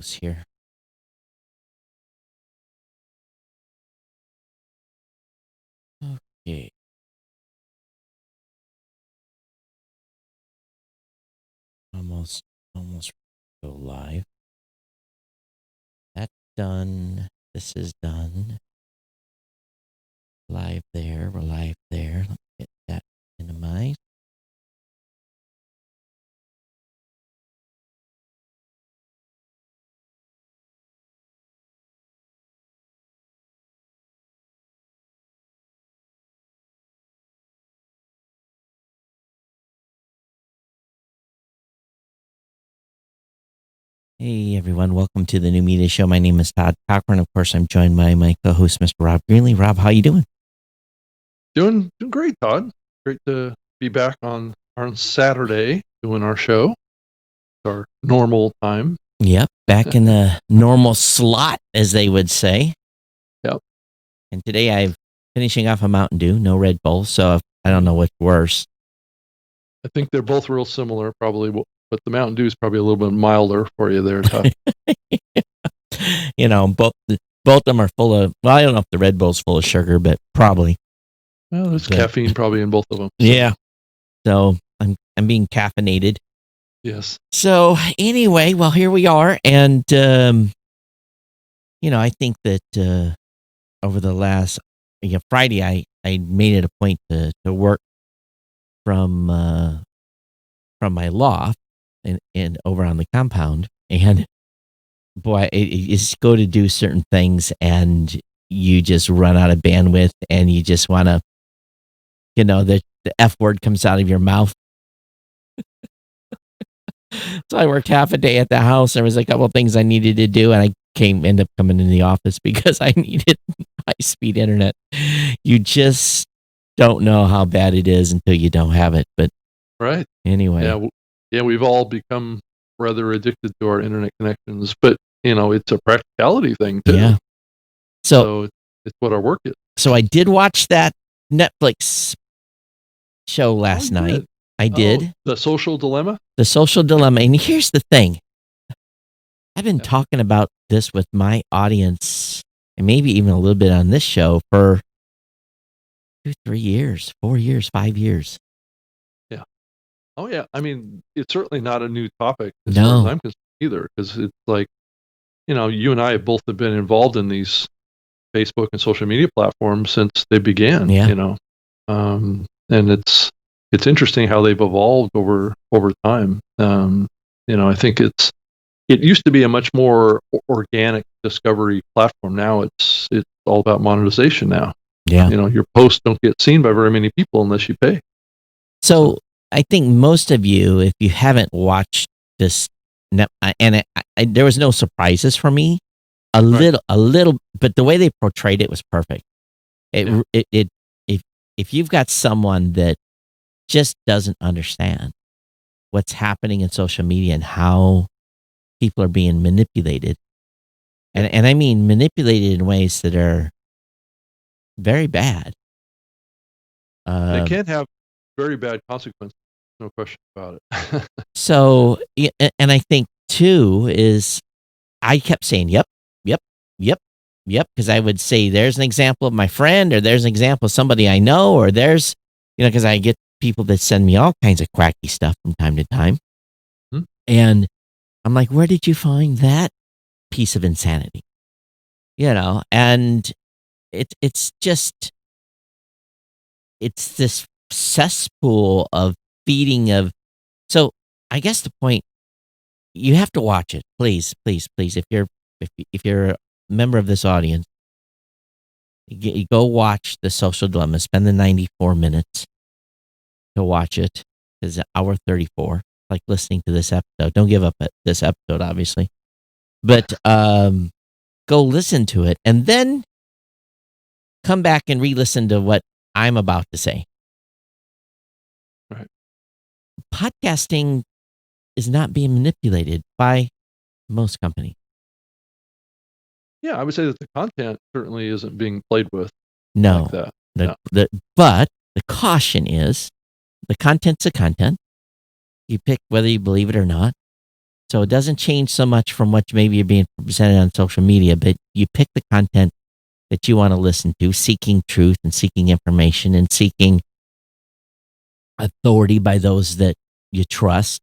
was here. Okay. Almost go live. That's done. This is done. Live there. We're live there. Let me get that minimized. Hey everyone, welcome to the New Media Show. My name is Todd Cochran. Of course, I'm joined by my co-host, Mr. Rob Greenlee. Rob, how you doing? Doing great, Todd. Great to be back on Saturday doing our show. Our normal time. Yep, back in the normal slot, as they would say. Yep. And today I'm finishing off a Mountain Dew, no Red Bull, so I don't know what's worse. I think they're both real similar, probably, but the Mountain Dew is probably a little bit milder for you there, Todd. Both of them are full of, well, I don't know if the Red Bull's full of sugar, but probably. Well, there's caffeine probably in both of them. So. Yeah. So I'm being caffeinated. Yes. So anyway, well, here we are. And, I think that over the last Friday, I made it a point to work from my loft and over on the compound. And boy, it's go to do certain things and you just run out of bandwidth and you just want to, the F word comes out of your mouth. So I worked half a day at the house. There was a couple of things I needed to do, and I ended up coming in the office because I needed high-speed internet. You just don't know how bad it is until you don't have it. But right. Anyway. Yeah, we've all become rather addicted to our internet connections, but it's a practicality thing too. Yeah. So it's what our work is. So I did watch that Netflix show last night. I did. The Social Dilemma? The Social Dilemma. And here's the thing. I've been talking about this with my audience and maybe even a little bit on this show for 2, 3 years, 4 years, 5 years. Yeah. Oh, yeah. I mean, it's certainly not a new topic as far as I'm concerned either, because it's like, you and I have both been involved in these Facebook and social media platforms since they began, and it's interesting how they've evolved over time. I think it used to be a much more organic discovery platform. Now it's all about monetization now. Yeah. Your posts don't get seen by very many people unless you pay. So I think most of you, if you haven't watched this, and there was no surprises for me, a little, but the way they portrayed it was perfect. If you've got someone that just doesn't understand what's happening in social media and how people are being manipulated. And I mean manipulated in ways that are very bad. They can have very bad consequences. No question about it. So, and I think too is I kept saying, yep. Because I would say, there's an example of my friend, or there's an example of somebody I know, or there's, because I get people that send me all kinds of quacky stuff from time to time. Hmm. And I'm like, where did you find that piece of insanity? And it's this cesspool of feeding of. So I guess the point, you have to watch it, please. If you're a member of this audience, you go watch The Social Dilemma. Spend the 94 minutes to watch it. It's hour 34. Like listening to this episode. Don't give up at this episode, obviously. But go listen to it and then come back and re-listen to what I'm about to say. Right. Podcasting is not being manipulated by most companies. Yeah, I would say that the content certainly isn't being played with. No. Like that. But the caution is, the content's the content. You pick whether you believe it or not. So it doesn't change so much from what maybe you're being presented on social media, but you pick the content that you want to listen to, seeking truth and seeking information and seeking authority by those that you trust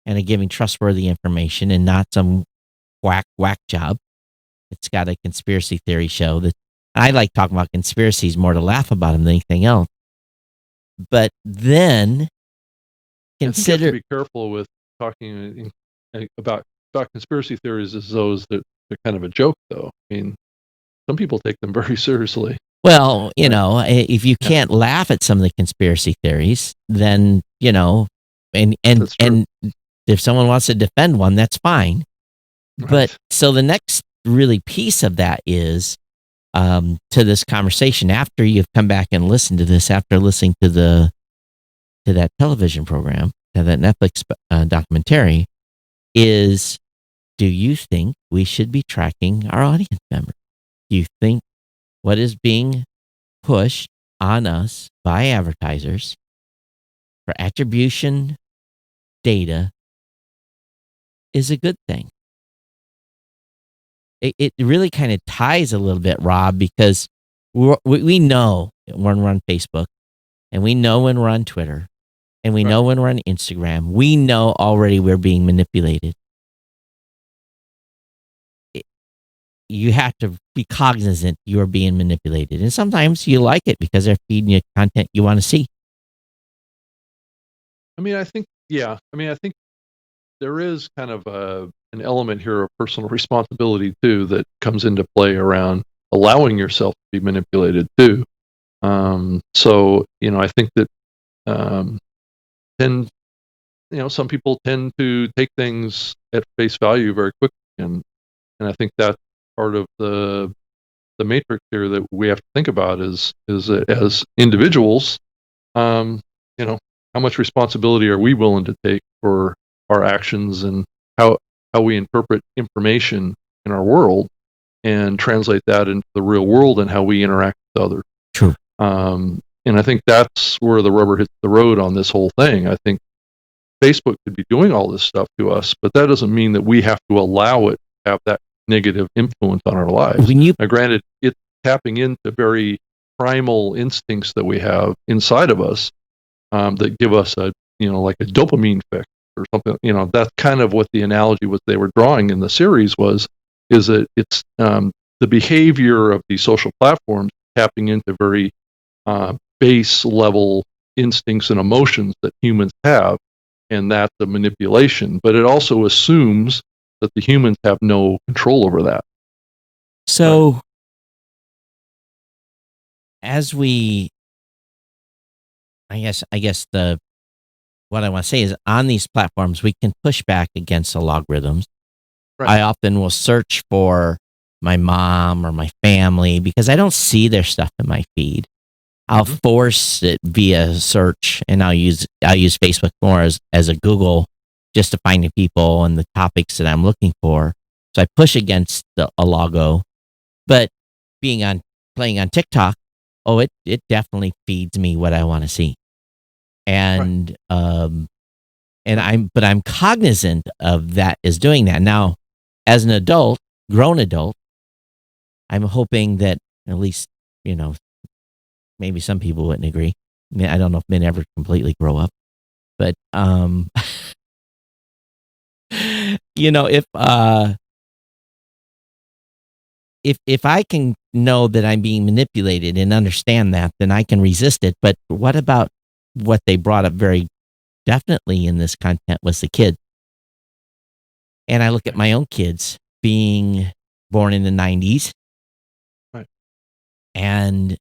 and are giving trustworthy information and not some whack job. It's got a conspiracy theory show that I like talking about conspiracies more to laugh about them than anything else. But then consider, you have to be careful with talking about conspiracy theories as those that they're kind of a joke, though. I mean, some people take them very seriously. Well, if you can't laugh at some of the conspiracy theories, then, and if someone wants to defend one, that's fine. Right. But so the next really piece of that is to this conversation after you've come back and listened to this, after listening to that television program, to that Netflix documentary, is, do you think we should be tracking our audience members? Do you think what is being pushed on us by advertisers for attribution data is a good thing? It really kind of ties a little bit, Rob, because we know when we're on Facebook, and we know when we're on Twitter, and we know when we're on Instagram. We know already we're being manipulated. You have to be cognizant you are being manipulated. And sometimes you like it because they're feeding you content you want to see. I think there is kind of an element here of personal responsibility too that comes into play around allowing yourself to be manipulated too. So I think that some people tend to take things at face value very quickly, and I think that's part of the matrix here that we have to think about is that as individuals, how much responsibility are we willing to take for our actions and how we interpret information in our world and translate that into the real world and how we interact with others. True. And I think that's where the rubber hits the road on this whole thing. I think Facebook could be doing all this stuff to us, but that doesn't mean that we have to allow it to have that negative influence on our lives. Now, granted, it's tapping into very primal instincts that we have inside of us that give us like a dopamine fix or something. That's kind of what the analogy was they were drawing in the series is that it's the behavior of these social platforms tapping into very base level instincts and emotions that humans have, and that's a manipulation. But it also assumes that the humans have no control over that. So, as we, I guess what I want to say is on these platforms, we can push back against the logarithms. Right. I often will search for my mom or my family because I don't see their stuff in my feed. I'll force it via search, and I'll use Facebook more as a Google just to find the people and the topics that I'm looking for. So I push against a logo, but playing on TikTok, it definitely feeds me what I want to see, and I'm cognizant of that is doing that now. As an adult, grown adult, I'm hoping that at least maybe some people wouldn't agree. I mean, I don't know if men ever completely grow up, but if I can know that I'm being manipulated and understand that, then I can resist it. But what about what they brought up very definitely in this content was the kids. And I look at my own kids being born in the 90s, right, and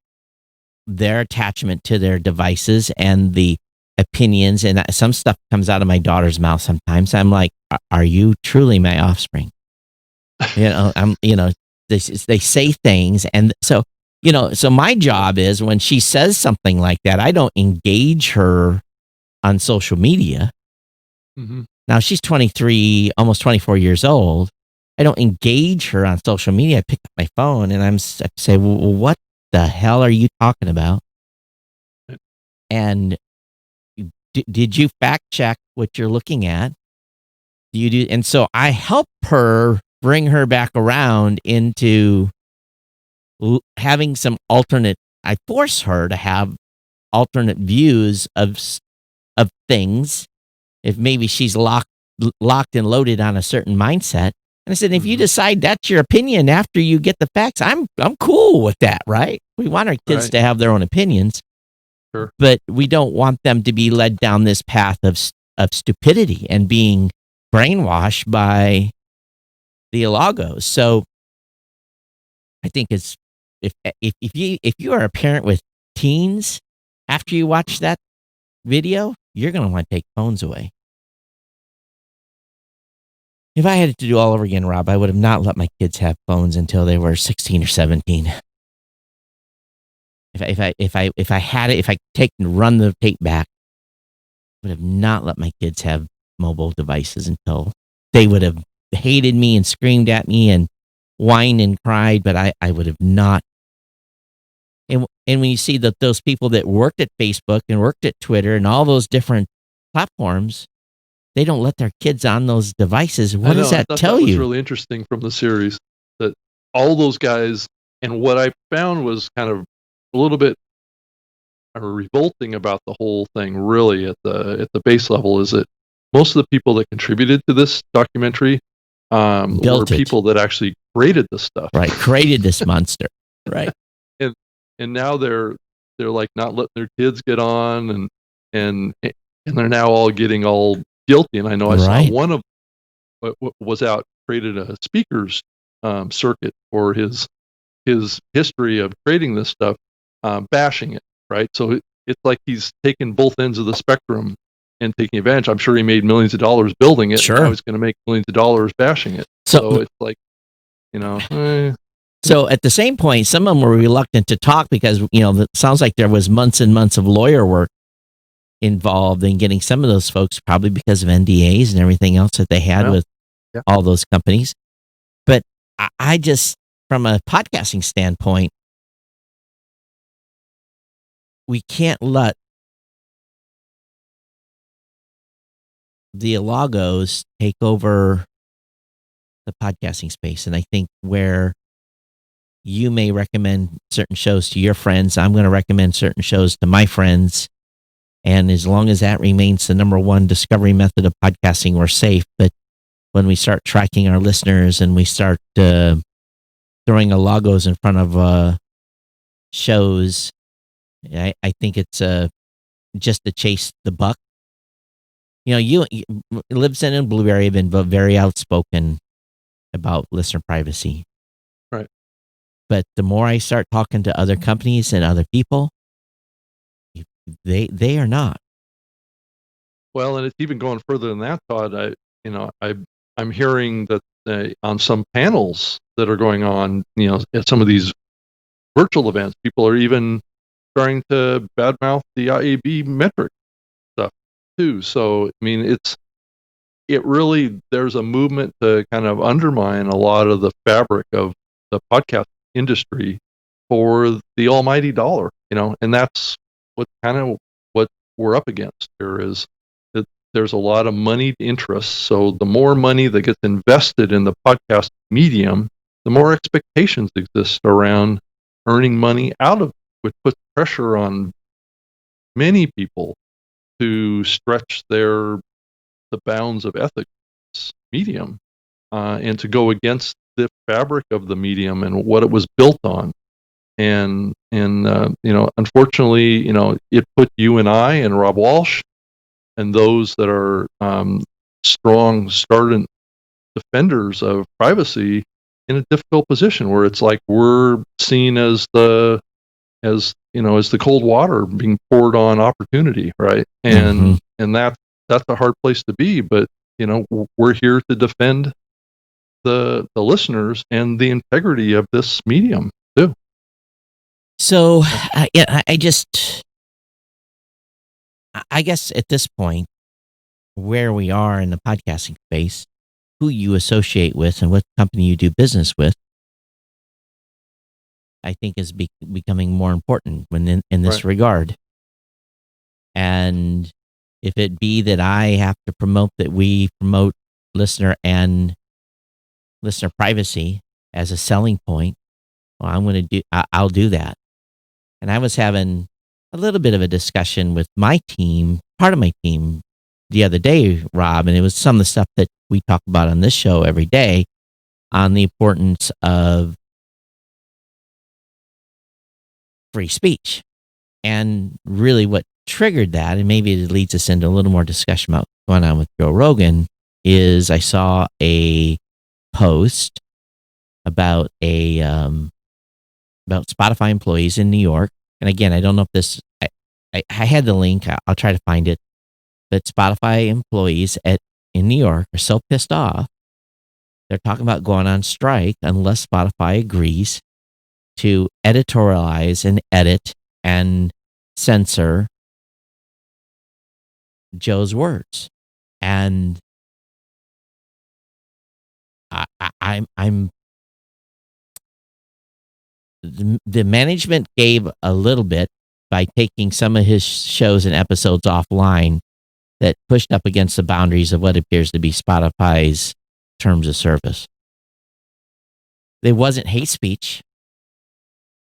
their attachment to their devices and the opinions, and some stuff comes out of my daughter's mouth sometimes. I'm like, are you truly my offspring? They say things, and so my job is when she says something like that, I don't engage her on social media. Mm-hmm. Now she's 23, almost 24 years old. I don't engage her on social media. I pick up my phone and I say, well, what the hell are you talking about? And did you fact check what you're looking at? you do? And so I help her bring her back around into having some alternate. I force her to have alternate views of things. If maybe she's locked and loaded on a certain mindset. And I said, if you decide that's your opinion after you get the facts, I'm cool with that, right? We want our kids to have their own opinions, but we don't want them to be led down this path of stupidity and being brainwashed by the Alagos. So I think it's if you are a parent with teens, after you watch that video, you're going to want to take phones away. If I had to do all over again, Rob, I would have not let my kids have phones until they were 16 or 17. If I had it, if I run the tape back, I would have not let my kids have mobile devices until they would have hated me and screamed at me and whined and cried, but I would have not. And when you see that those people that worked at Facebook and worked at Twitter and all those different platforms, they don't let their kids on those devices. What does that tell you? That was really interesting from the series, that all those guys, and what I found was kind of a little bit revolting about the whole thing, really at the base level, is that most of the people that contributed to this documentary were people that actually created this stuff. Right, created this monster. Right. And now they're like not letting their kids get on, and they're now all getting all guilty. And I know I saw one of was out, created a speakers circuit for his history of creating this stuff, bashing it, right? So it's like he's taking both ends of the spectrum and taking advantage. I'm sure he made millions of dollars building it. Sure. And now he's going to make millions of dollars bashing it. So it's like, So at the same point, some of them were reluctant to talk because, it sounds like there was months and months of lawyer work involved in getting some of those folks, probably because of NDAs and everything else that they had with all those companies. But I just, from a podcasting standpoint, we can't let the Alagos take over the podcasting space. And I think where you may recommend certain shows to your friends, I'm going to recommend certain shows to my friends. And as long as that remains the number one discovery method of podcasting, we're safe. But when we start tracking our listeners and we start throwing Alagos in front of shows, I think it's just to chase the buck. You Libsyn and Blueberry have been very outspoken about listener privacy. Right. But the more I start talking to other companies and other people, they are not. Well, and it's even going further than that, Todd. I'm hearing that on some panels that are going on, at some of these virtual events, people are even starting to badmouth the IAB metric stuff too. So, I mean, there's a movement to kind of undermine a lot of the fabric of the podcast industry for the almighty dollar, and that's what we're up against here, is that there's a lot of moneyed interests. So the more money that gets invested in the podcast medium, the more expectations exist around earning money out of it, which puts pressure on many people to stretch the bounds of ethics medium, and to go against the fabric of the medium and what it was built on. And unfortunately, it put you and I and Rob Walsh and those that are strong, strident defenders of privacy in a difficult position, where it's like we're seen as the cold water being poured on opportunity, right? And that's a hard place to be. But we're here to defend the listeners and the integrity of this medium too. So, I guess at this point, where we are in the podcasting space, who you associate with and what company you do business with, I think is becoming more important when in this regard. And if it be that I have to promote that we promote listener and listener privacy as a selling point, well, I'll do that. And I was having a little bit of a discussion with my team, part of my team, the other day, Rob, and it was some of the stuff that we talk about on this show every day on the importance of free speech. And really what triggered that, and maybe it leads us into a little more discussion about what's going on with Joe Rogan, is I saw a post about about Spotify employees in New York. And again, I don't know if this, I had the link. I'll try to find it. But Spotify employees in New York are so pissed off. They're talking about going on strike unless Spotify agrees to editorialize and edit and censor Joe's words. And I'm the management gave a little bit by taking some of his shows and episodes offline that pushed up against the boundaries of what appears to be Spotify's terms of service. There wasn't hate speech,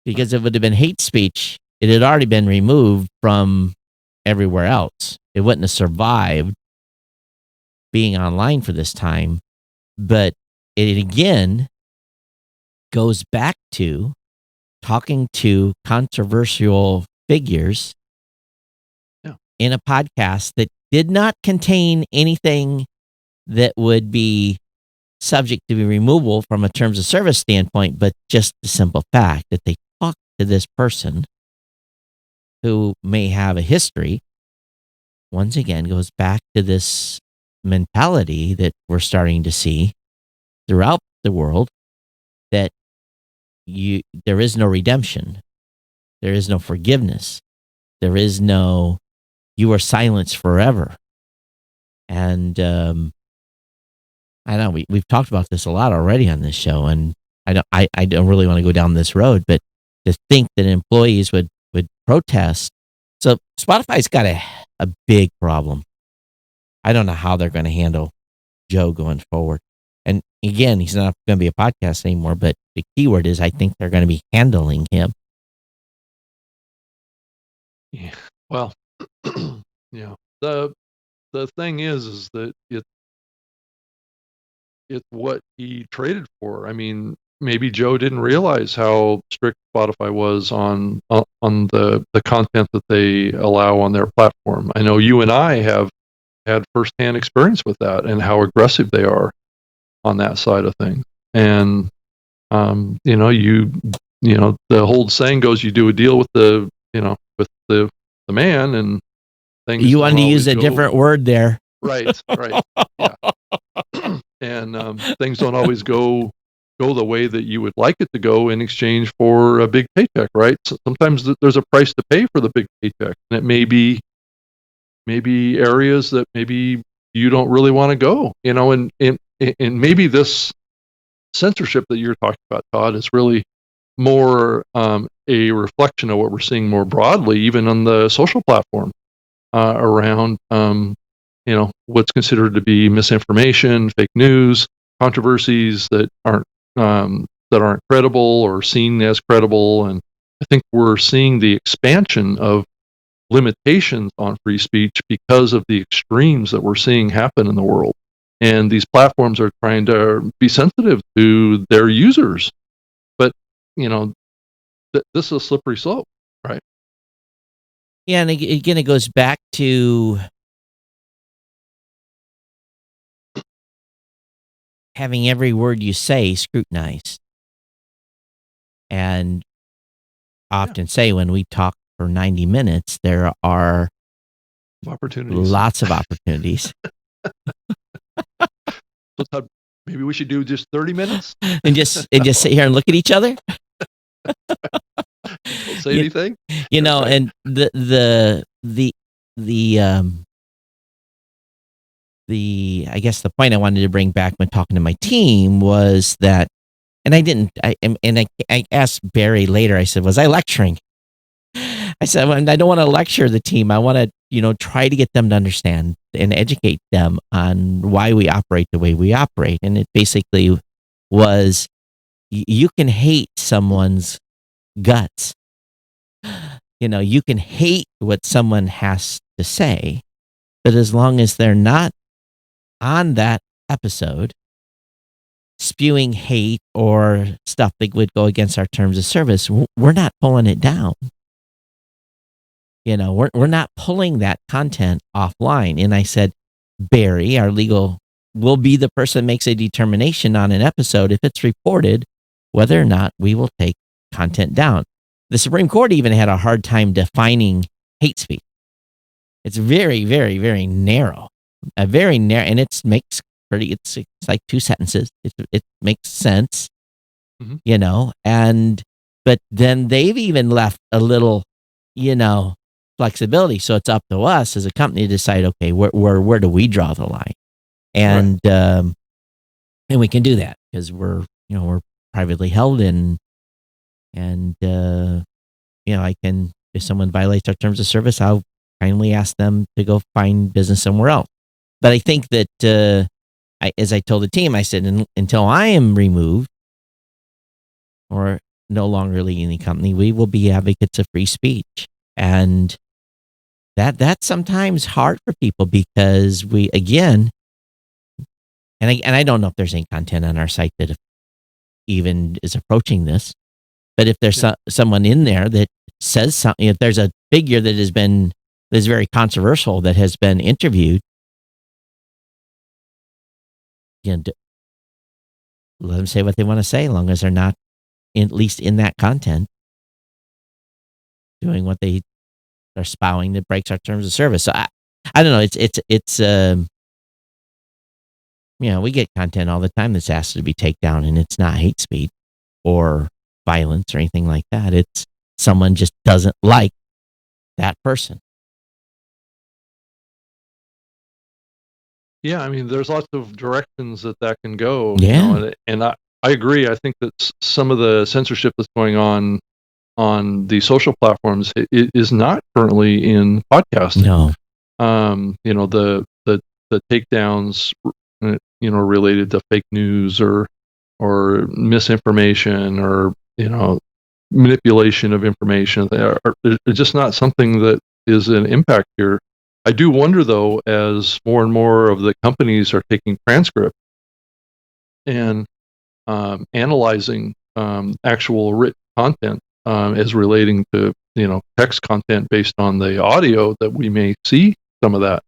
because if it would have been hate speech, it had already been removed from everywhere else. It wouldn't have survived being online for this time. But it again goes back to talking to controversial figures in a podcast that did not contain anything that would be subject to be removable from a terms of service standpoint, but just the simple fact that they talked to this person who may have a history, once again, goes back to this mentality that we're starting to see throughout the world, that there is no redemption. There is no forgiveness. There is no, you are silenced forever. And I know we've talked about this a lot already on this show, and I don't really want to go down this road, but to think that employees would protest. So Spotify's got a big problem. I don't know how they're going to handle Joe going forward. And again, he's not going to be a podcast anymore, but the key word is I think they're going to be handling him. Yeah. Well, yeah. The thing is that it's what he traded for. I mean, maybe Joe didn't realize how strict Spotify was on the content that they allow on their platform. I know you and I have had firsthand experience with that and how aggressive they are on that side of things. And the whole saying goes, you do a deal with the man, and things. You wanted to use a different word there. Right. Yeah. And things don't always go the way that you would like it to go in exchange for a big paycheck, right? So sometimes there's a price to pay for the big paycheck, and it may be areas that maybe you don't really want to go, and maybe this censorship that you're talking about, Todd, is really more a reflection of what we're seeing more broadly, even on the social platform, around what's considered to be misinformation, fake news, controversies that aren't credible or seen as credible. And I think we're seeing the expansion of limitations on free speech because of the extremes that we're seeing happen in the world. And these platforms are trying to be sensitive to their users. But, this is a slippery slope, right? Yeah, and again, it goes back to having every word you say scrutinized. And often say when we talk for 90 minutes, there are lots of opportunities. So maybe we should do just 30 minutes and just sit here and look at each other. Don't say anything. And I guess the point I wanted to bring back when talking to my team was that, and I asked Barry later, I said, was I lecturing? I said, I don't want to lecture the team. I want to try to get them to understand and educate them on why we operate the way we operate. And it basically was, you can hate someone's guts. You can hate what someone has to say, but as long as they're not on that episode spewing hate or stuff that would go against our terms of service, we're not pulling it down. We're not pulling that content offline. And I said, Barry, our legal, will be the person that makes a determination on an episode if it's reported whether or not we will take content down. The Supreme Court even had a hard time defining hate speech. It's very, very, very narrow. Very narrow, and it's like 2 sentences. It makes sense, but then they've even left a little, flexibility. So it's up to us as a company to decide, okay, where do we draw the line? And and we can do that because we're privately held, and I can, if someone violates our terms of service, I'll kindly ask them to go find business somewhere else. But I think that, as I told the team, I said, until I am removed or no longer leading the company, we will be advocates of free speech. And that's sometimes hard for people because we, again, and I don't know if there's any content on our site that even is approaching this, but if there's someone in there that says something, if there's a figure that is very controversial that has been interviewed, let them say what they want to say, as long as they're not, at least in that content, doing what they are spouting that breaks our terms of service. So I don't know. It's we get content all the time that's asked to be taken down, and it's not hate speech or violence or anything like that. It's someone just doesn't like that person. Yeah, I mean, there's lots of directions that can go. Yeah. And I agree. I think that some of the censorship that's going on the social platforms is not currently in podcasting. No. The takedowns, related to fake news or misinformation or, manipulation of information. They're just not something that is an impact here. I do wonder, though, as more and more of the companies are taking transcript and analyzing actual written content as relating to text content based on the audio, that we may see some of that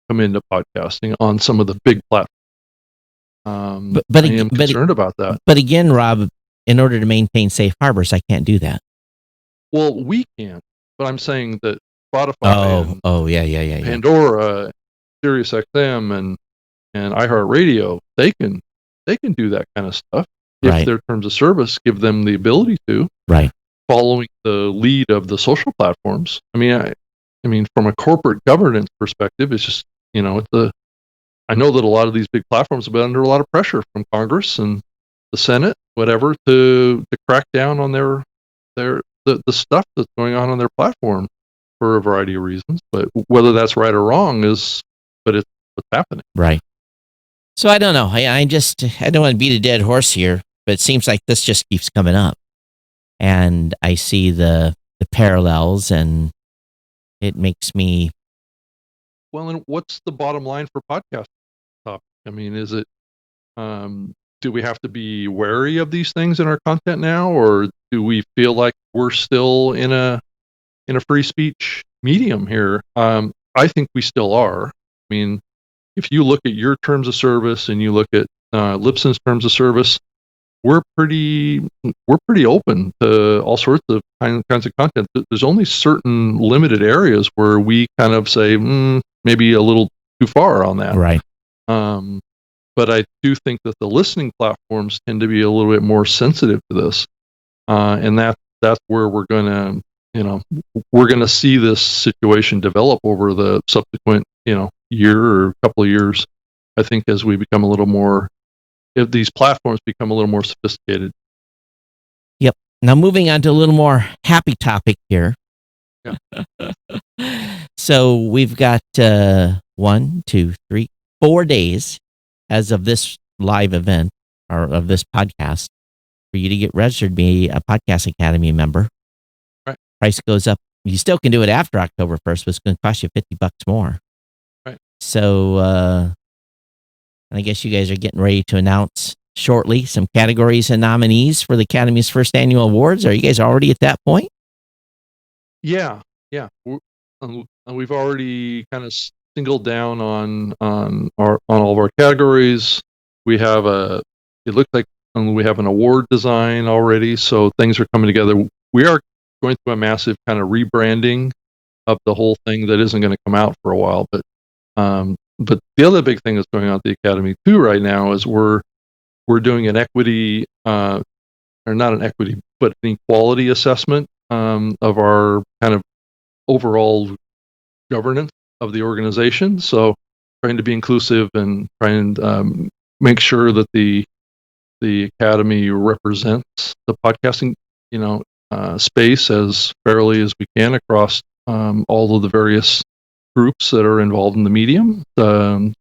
come into podcasting on some of the big platforms. I am concerned about that. But again, Rob, in order to maintain safe harbors, I can't do that. Well, we can't, but I'm saying that Spotify, yeah, Pandora, SiriusXM, and iHeartRadio, they can do that kind of stuff if their terms of service give them the ability to. Right. Following the lead of the social platforms. I mean, from a corporate governance perspective, it's just I know that a lot of these big platforms have been under a lot of pressure from Congress and the Senate, whatever, to crack down on the stuff that's going on their platform for a variety of reasons. But whether that's right or wrong it's what's happening. Right. So I don't know. I don't want to beat a dead horse here, but it seems like this just keeps coming up. And I see the parallels, and it makes me. Well, and what's the bottom line for podcast topic? I mean, is it, do we have to be wary of these things in our content now, or do we feel like we're still in a free speech medium here? I think we still are. I mean, if you look at your terms of service and you look at Libsyn's terms of service, we're pretty open to all sorts of kinds of content. There's only certain limited areas where we kind of say maybe a little too far on that. Right. But I do think that the listening platforms tend to be a little bit more sensitive to this, and that's where we're gonna see this situation develop over the subsequent year or couple of years. I think as we become a little more. If these platforms become a little more sophisticated. Yep. Now moving on to a little more happy topic here. Yeah. So we've got 1, 2, 3, 4 days as of this live event or of this podcast for you to get registered, be a Podcast Academy member. Right. Price goes up. You still can do it after October 1st, but it's going to cost you $50 more. Right. So I guess you guys are getting ready to announce shortly some categories and nominees for the Academy's first annual awards. Are you guys already at that point? Yeah. We've already kind of singled down on all of our categories. It looks like we have an award design already, so things are coming together. We are going through a massive kind of rebranding of the whole thing that isn't going to come out for a while. But the other big thing that's going on at the Academy too right now is we're doing an equity, or not an equity, but an equality assessment of our kind of overall governance of the organization. So trying to be inclusive and trying to make sure that the Academy represents the podcasting, space as fairly as we can across all of the various groups that are involved in the medium, and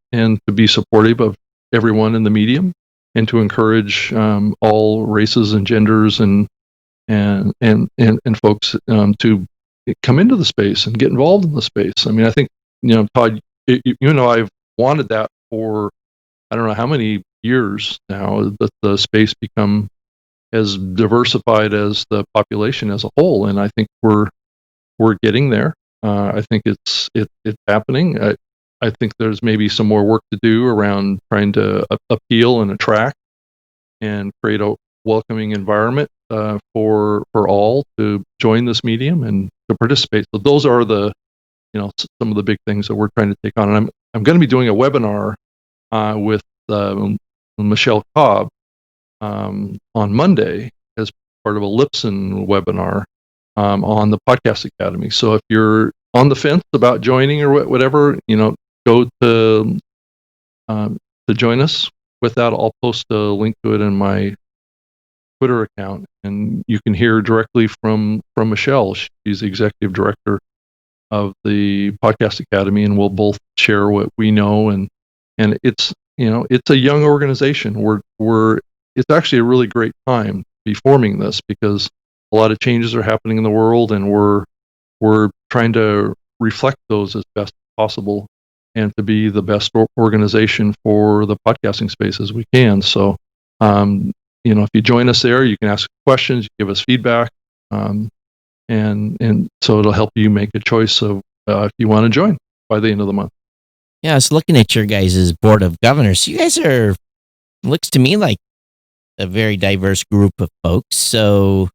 to be supportive of everyone in the medium, and to encourage all races and genders and folks to come into the space and get involved in the space. I mean, I think, Todd, I've wanted that for I don't know how many years now, that the space become as diversified as the population as a whole, and I think we're getting there. I think it's happening. I think there's maybe some more work to do around trying to appeal and attract and create a welcoming environment for all to join this medium and to participate. So those are some of the big things that we're trying to take on. And I'm going to be doing a webinar with Michelle Cobb on Monday as part of a Lipson webinar on the Podcast Academy. So if you're on the fence about joining or whatever, go to join us. With that, I'll post a link to it in my Twitter account, and you can hear directly from Michelle. She's the executive director of the Podcast Academy, and we'll both share what we know. And it's it's a young organization. It's actually a really great time to be forming this, because a lot of changes are happening in the world, and we're trying to reflect those as best possible and to be the best organization for the podcasting space as we can. So, if you join us there, you can ask questions, give us feedback, and so it'll help you make a choice of if you want to join by the end of the month. Yeah, I was looking at your guys' board of governors. You guys looks to me like a very diverse group of folks. So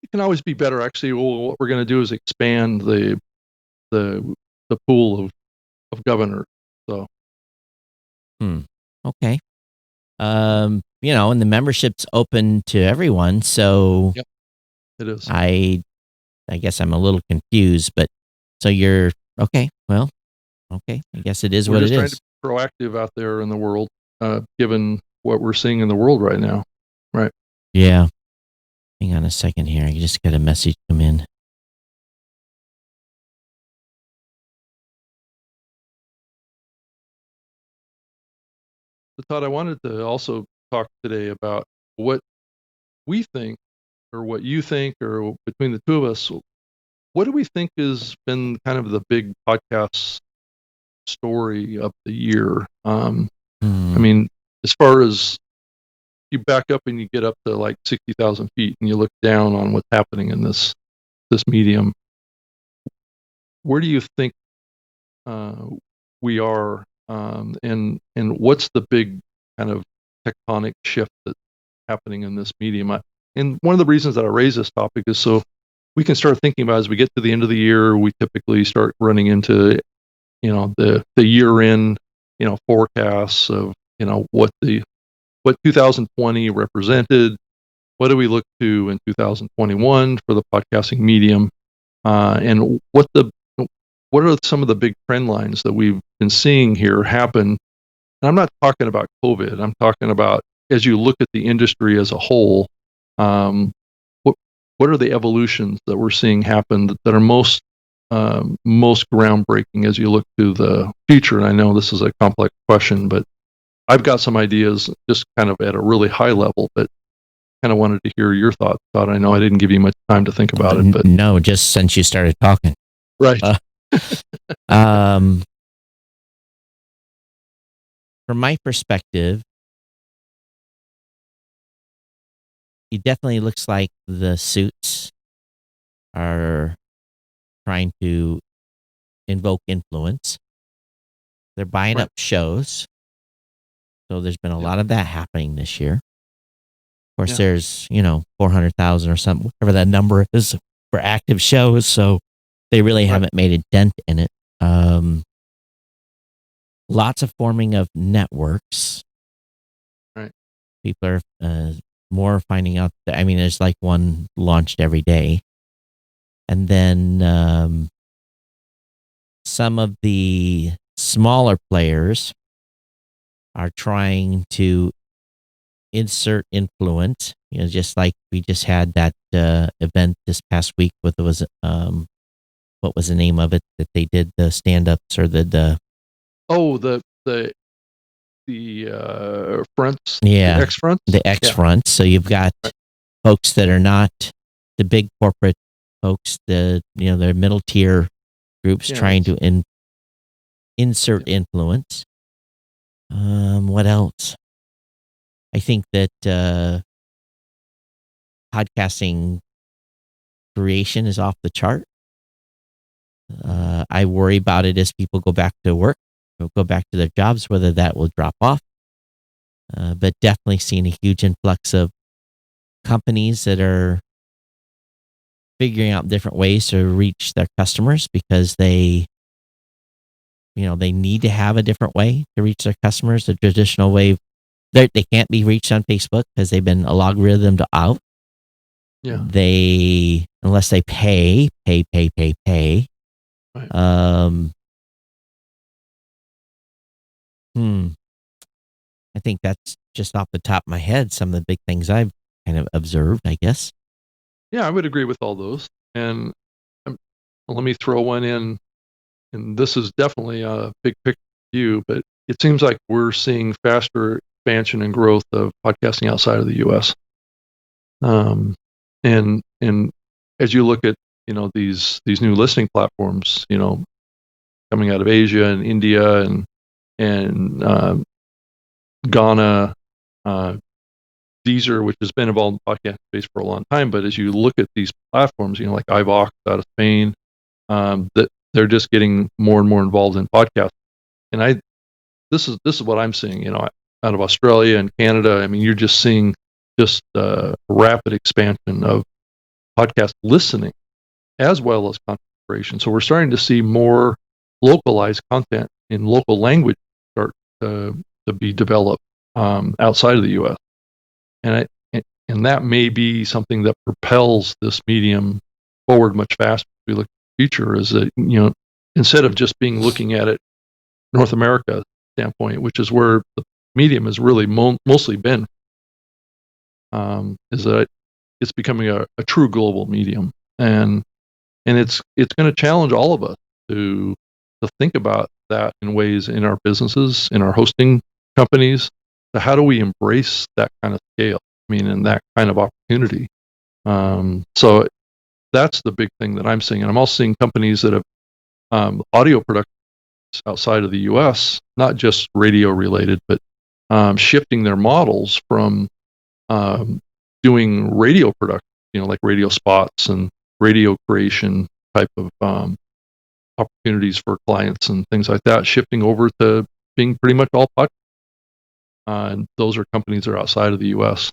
it can always be better. Actually, what we're going to do is expand the pool of governors. So, okay. And the membership's open to everyone. So, yep, it is. I guess I'm a little confused, but so you're okay. Well, okay. I guess it is what it is. We're just trying to be proactive out there in the world, given what we're seeing in the world right now. Right. Yeah. Hang on a second here. I just got a message come in. So, Todd, I wanted to also talk today about what we think, or what you think, or between the two of us, what do we think has been kind of the big podcast story of the year? I mean, as far as you back up and you get up to like 60,000 feet and you look down on what's happening in this medium, where do you think we are, and what's the big kind of tectonic shift that's happening in this medium? And one of the reasons that I raise this topic is so we can start thinking about, as we get to the end of the year, we typically start running into the year-end forecasts of what 2020 represented. What do we look to in 2021 for the podcasting medium, and what are some of the big trend lines that we've been seeing here happen? And I'm not talking about COVID. I'm talking about, as you look at the industry as a whole, what are the evolutions that we're seeing happen that are most most groundbreaking as you look to the future? And I know this is a complex question, but I've got some ideas just kind of at a really high level, but kind of wanted to hear your thoughts about it. I know I didn't give you much time to think about it, but no, just since you started talking. Right. From my perspective, it definitely looks like the suits are trying to invoke influence. They're buying up shows. So there's been a lot of that happening this year. Of course, there's, 400,000 or something, whatever that number is for active shows. So they really haven't made a dent in it. Lots of forming of networks. Right. People are more finding out that, there's like one launched every day. And then some of the smaller players are trying to insert influence, just like we just had that event this past week with what was the name of it that they did, the stand-ups or the fronts, yeah, the X fronts, the X fronts. So you've got folks that are not the big corporate folks, they're middle tier groups trying to insert influence. What else? I think that podcasting creation is off the chart. I worry about it as people go back to work, go back to their jobs, whether that will drop off. But definitely seeing a huge influx of companies that are figuring out different ways to reach their customers because they need to have a different way to reach their customers. The traditional way, they can't be reached on Facebook because they've been algorithmed out. Yeah. Unless they pay. Right. I think that's just off the top of my head some of the big things I've kind of observed, I guess. Yeah, I would agree with all those. And let me throw one in, and this is definitely a big picture view, but it seems like we're seeing faster expansion and growth of podcasting outside of the U.S. And as you look at these new listening platforms, coming out of Asia and India and Ghana, Deezer, which has been involved in the podcast space for a long time, but as you look at these platforms, like iVox out of Spain, that they're just getting more and more involved in podcasts. And this is what I'm seeing, out of Australia and Canada. You're just seeing just rapid expansion of podcast listening as well as content creation. So we're starting to see more localized content in local language start to be developed outside of the U.S. And that may be something that propels this medium forward much faster. If we look at the future, is that instead of just looking at it North America standpoint, which is where the medium has really mostly been, is that it's becoming a true global medium, and it's going to challenge all of us to think about that in ways in our businesses, in our hosting companies. So how do we embrace that kind of scale? And that kind of opportunity. So that's the big thing that I'm seeing, and I'm also seeing companies that have audio productions outside of the U.S., not just radio related, but shifting their models from doing radio production, like radio spots and radio creation type of opportunities for clients and things like that, shifting over to being pretty much all podcast. And those are companies that are outside of the U.S.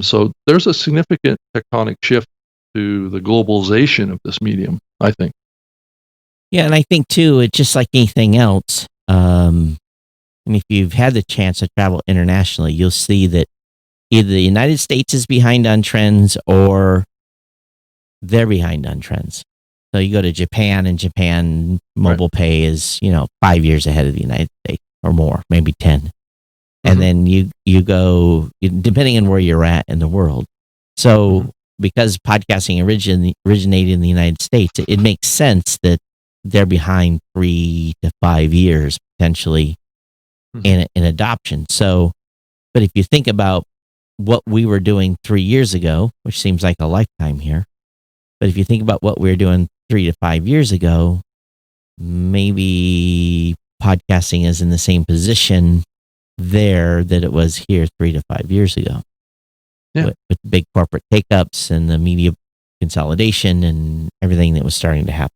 So there's a significant tectonic shift to the globalization of this medium, I think. Yeah, and I think too, it's just like anything else. And if you've had the chance to travel internationally, you'll see that either the United States is behind on trends or they're behind on trends. So you go to Japan, and Japan mobile pay is 5 years ahead of the United States or more, maybe 10. And then you go, depending on where you're at in the world. So because podcasting originated in the United States, it makes sense that they're behind 3 to 5 years potentially in adoption. So, but if you think about what we were doing 3 years ago, which seems like a lifetime here, but if you think about what we were doing 3 to 5 years ago, maybe podcasting is in the same position there that it was here 3 to 5 years ago. Yeah. With big corporate take-ups and the media consolidation and everything that was starting to happen.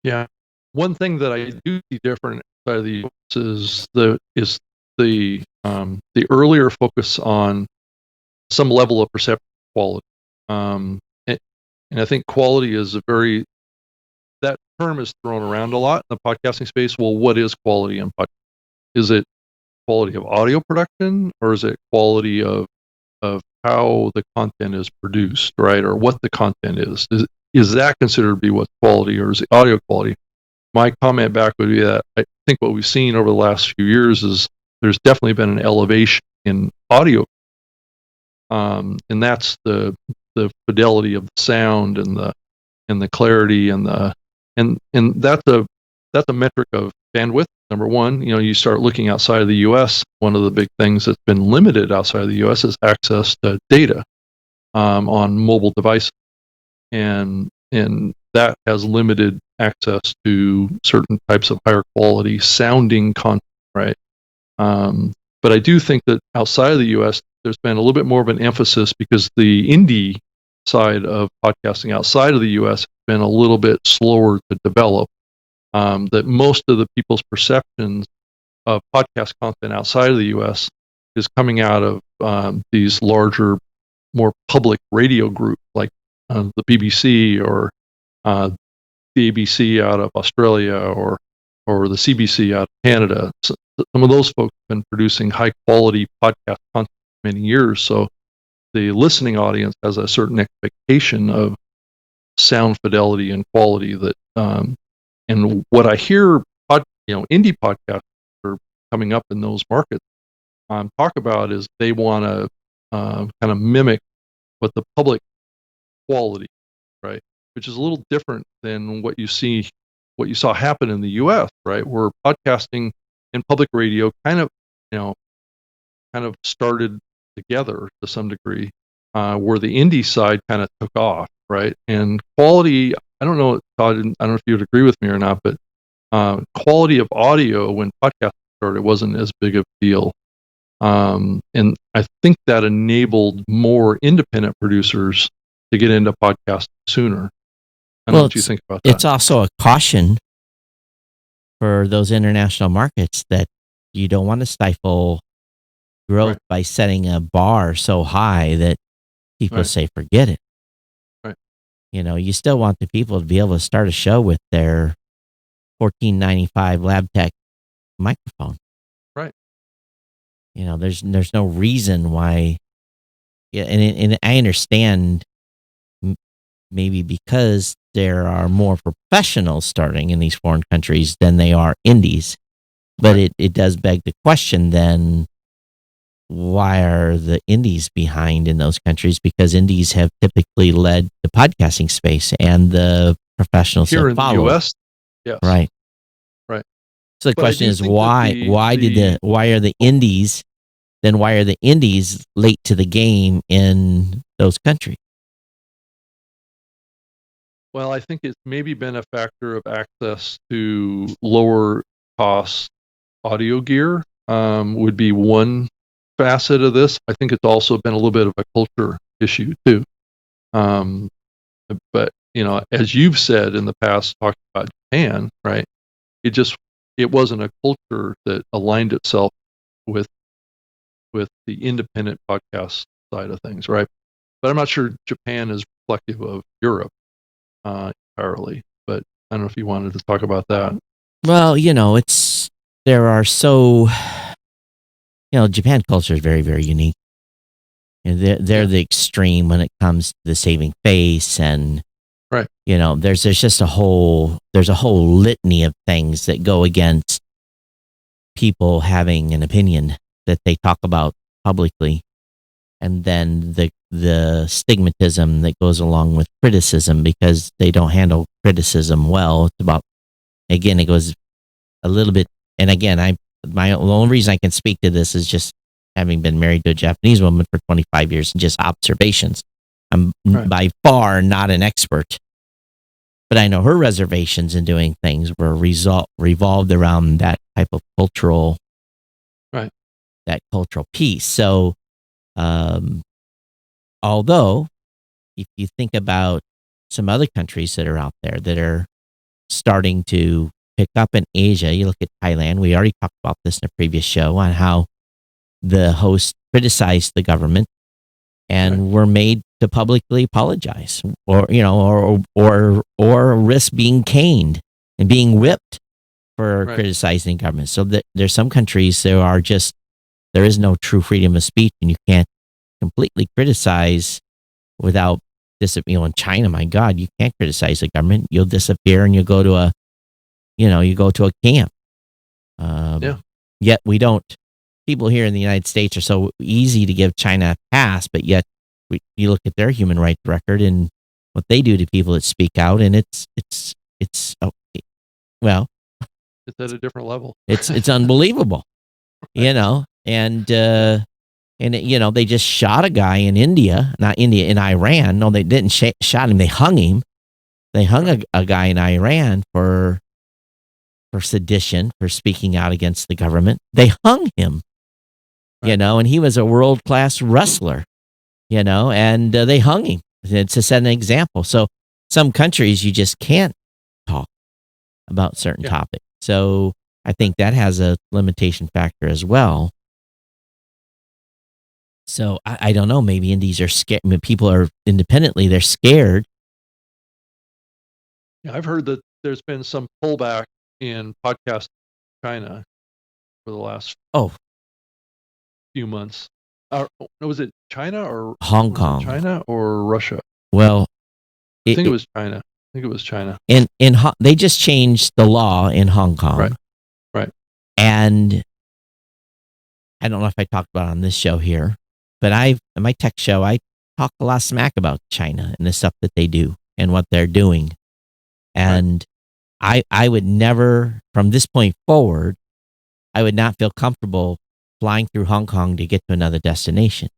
Yeah. One thing that I do see different outside of the US is the earlier focus on some level of perception quality. And I think quality is that term is thrown around a lot in the podcasting space. Well, what is quality in podcast? Is it quality of audio production, or is it quality of how the content is produced, right? Or what the content is? Is that considered to be what's quality, or is it audio quality? My comment back would be that I think what we've seen over the last few years is there's definitely been an elevation in audio, and that's the fidelity of the sound and the clarity and that's a metric of bandwidth. Number one, you start looking outside of the U.S. One of the big things that's been limited outside of the U.S. is access to data on mobile devices, and that has limited access to certain types of higher quality sounding content, right? But I do think that outside of the U.S., there's been a little bit more of an emphasis because the indie side of podcasting outside of the U.S. has been a little bit slower to develop. That most of the people's perceptions of podcast content outside of the U.S. is coming out of these larger, more public radio groups like the BBC or the ABC out of Australia or the CBC out of Canada. So some of those folks have been producing high quality podcast content for many years. So the listening audience has a certain expectation of sound fidelity and quality that, and what I hear, indie podcasts are coming up in those markets talk about is they want to kind of mimic what the public quality, right? Which is a little different than what you saw happen in the U.S., right? Where podcasting and public radio kind of started together to some degree, where the indie side kind of took off, right? And quality, I don't know, Todd, I don't know if you would agree with me or not, but quality of audio when podcasting started wasn't as big of a deal. And I think that enabled more independent producers to get into podcasting sooner. I don't know what you think about that. It's also a caution for those international markets that you don't want to stifle growth by setting a bar so high that people say, forget it. Right. You still want the people to be able to start a show with their $14.95 LabTech microphone. Right. There's no reason why. Yeah, and I understand maybe because there are more professionals starting in these foreign countries than they are indies. But it does beg the question then, why are the indies behind in those countries? Because indies have typically led the podcasting space and the professionals here that follow. In the U.S., yes. Right. So the question is why are the indies late to the game in those countries? Well, I think it's maybe been a factor of access to lower cost audio gear would be one facet of this. I think it's also been a little bit of a culture issue too. But as you've said in the past, talking about Japan, right? It wasn't a culture that aligned itself with the independent podcast side of things, right? But I'm not sure Japan is reflective of Europe entirely. But I don't know if you wanted to talk about that. Well, Japan culture is very, very unique. They're the extreme when it comes to the saving face, and right. There's just a whole litany of things that go against people having an opinion that they talk about publicly, and then the the stigmatism that goes along with criticism because they don't handle criticism well. It's about, again, it goes a little bit, and again, the only reason I can speak to this is just having been married to a Japanese woman for 25 years and just observations. I'm by far not an expert, but I know her reservations in doing things were revolved around that type of cultural, that cultural piece. So, although if you think about some other countries that are out there that are starting to pick up in Asia, you look at Thailand. We already talked about this in a previous show on how the host criticized the government and were made to publicly apologize, or risk being caned and being whipped for criticizing government. So there's some countries there is no true freedom of speech, and you can't completely criticize without in China, my God, you can't criticize the government. You'll disappear and you go to a camp. Yet we don't. People here in the United States are so easy to give China a pass, but yet you look at their human rights record and what they do to people that speak out, and it's it's at a different level. It's unbelievable, and they just shot a guy in in Iran. No, they didn't shot him. They hung him. They hung a guy in Iran for sedition, for speaking out against the government. They hung him, and he was a world-class wrestler, and they hung him to set an example. So some countries you just can't talk about certain topics. So I think that has a limitation factor as well. So I don't know, maybe Indies are scared. I mean, people are independently, they're scared. Yeah, I've heard that there's been some pullback in podcast China for the last few months. Was it China or Hong Kong? China or Russia? Well, I think it was China. And they just changed the law in Hong Kong. Right. And I don't know if I talked about it on this show here, but in my tech show, I talk a lot of smack about China and the stuff that they do and what they're doing. And I would never, from this point forward, I would not feel comfortable flying through Hong Kong to get to another destination.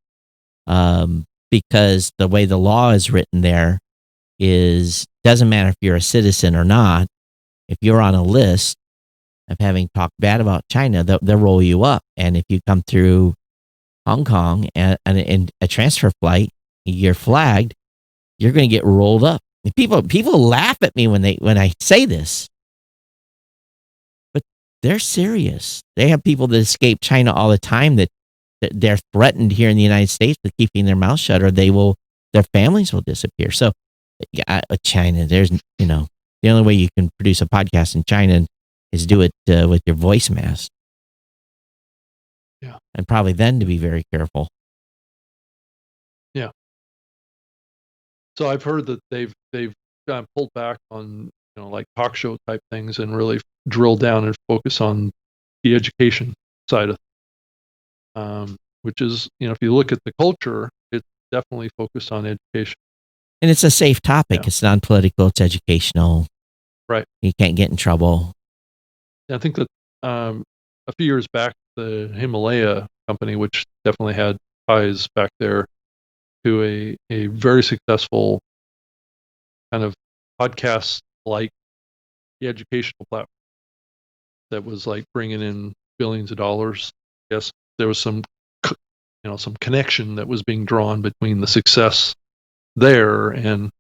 Because the way the law is written there doesn't matter if you're a citizen or not. If you're on a list of having talked bad about China, they'll roll you up. And if you come through Hong Kong and a transfer flight, you're flagged, you're going to get rolled up. People laugh at me when I say this, but they're serious. They have people that escape China all the time that they're threatened here in the United States with keeping their mouth shut, or their families will disappear. So, China, there's the only way you can produce a podcast in China is do it with your voice mask. Yeah, and probably then to be very careful. Yeah. So I've heard that they've pulled back on like talk show type things and really drill down and focus on the education side of which is if you look at the culture, it's definitely focused on education. And it's a safe topic. It's non-political. It's educational. Right. You can't get in trouble. I think that a few years back, the Himalaya company, which definitely had ties back there to a very successful kind of podcast like the educational platform that was like bringing in billions of dollars. Yes, there was some connection that was being drawn between the success there and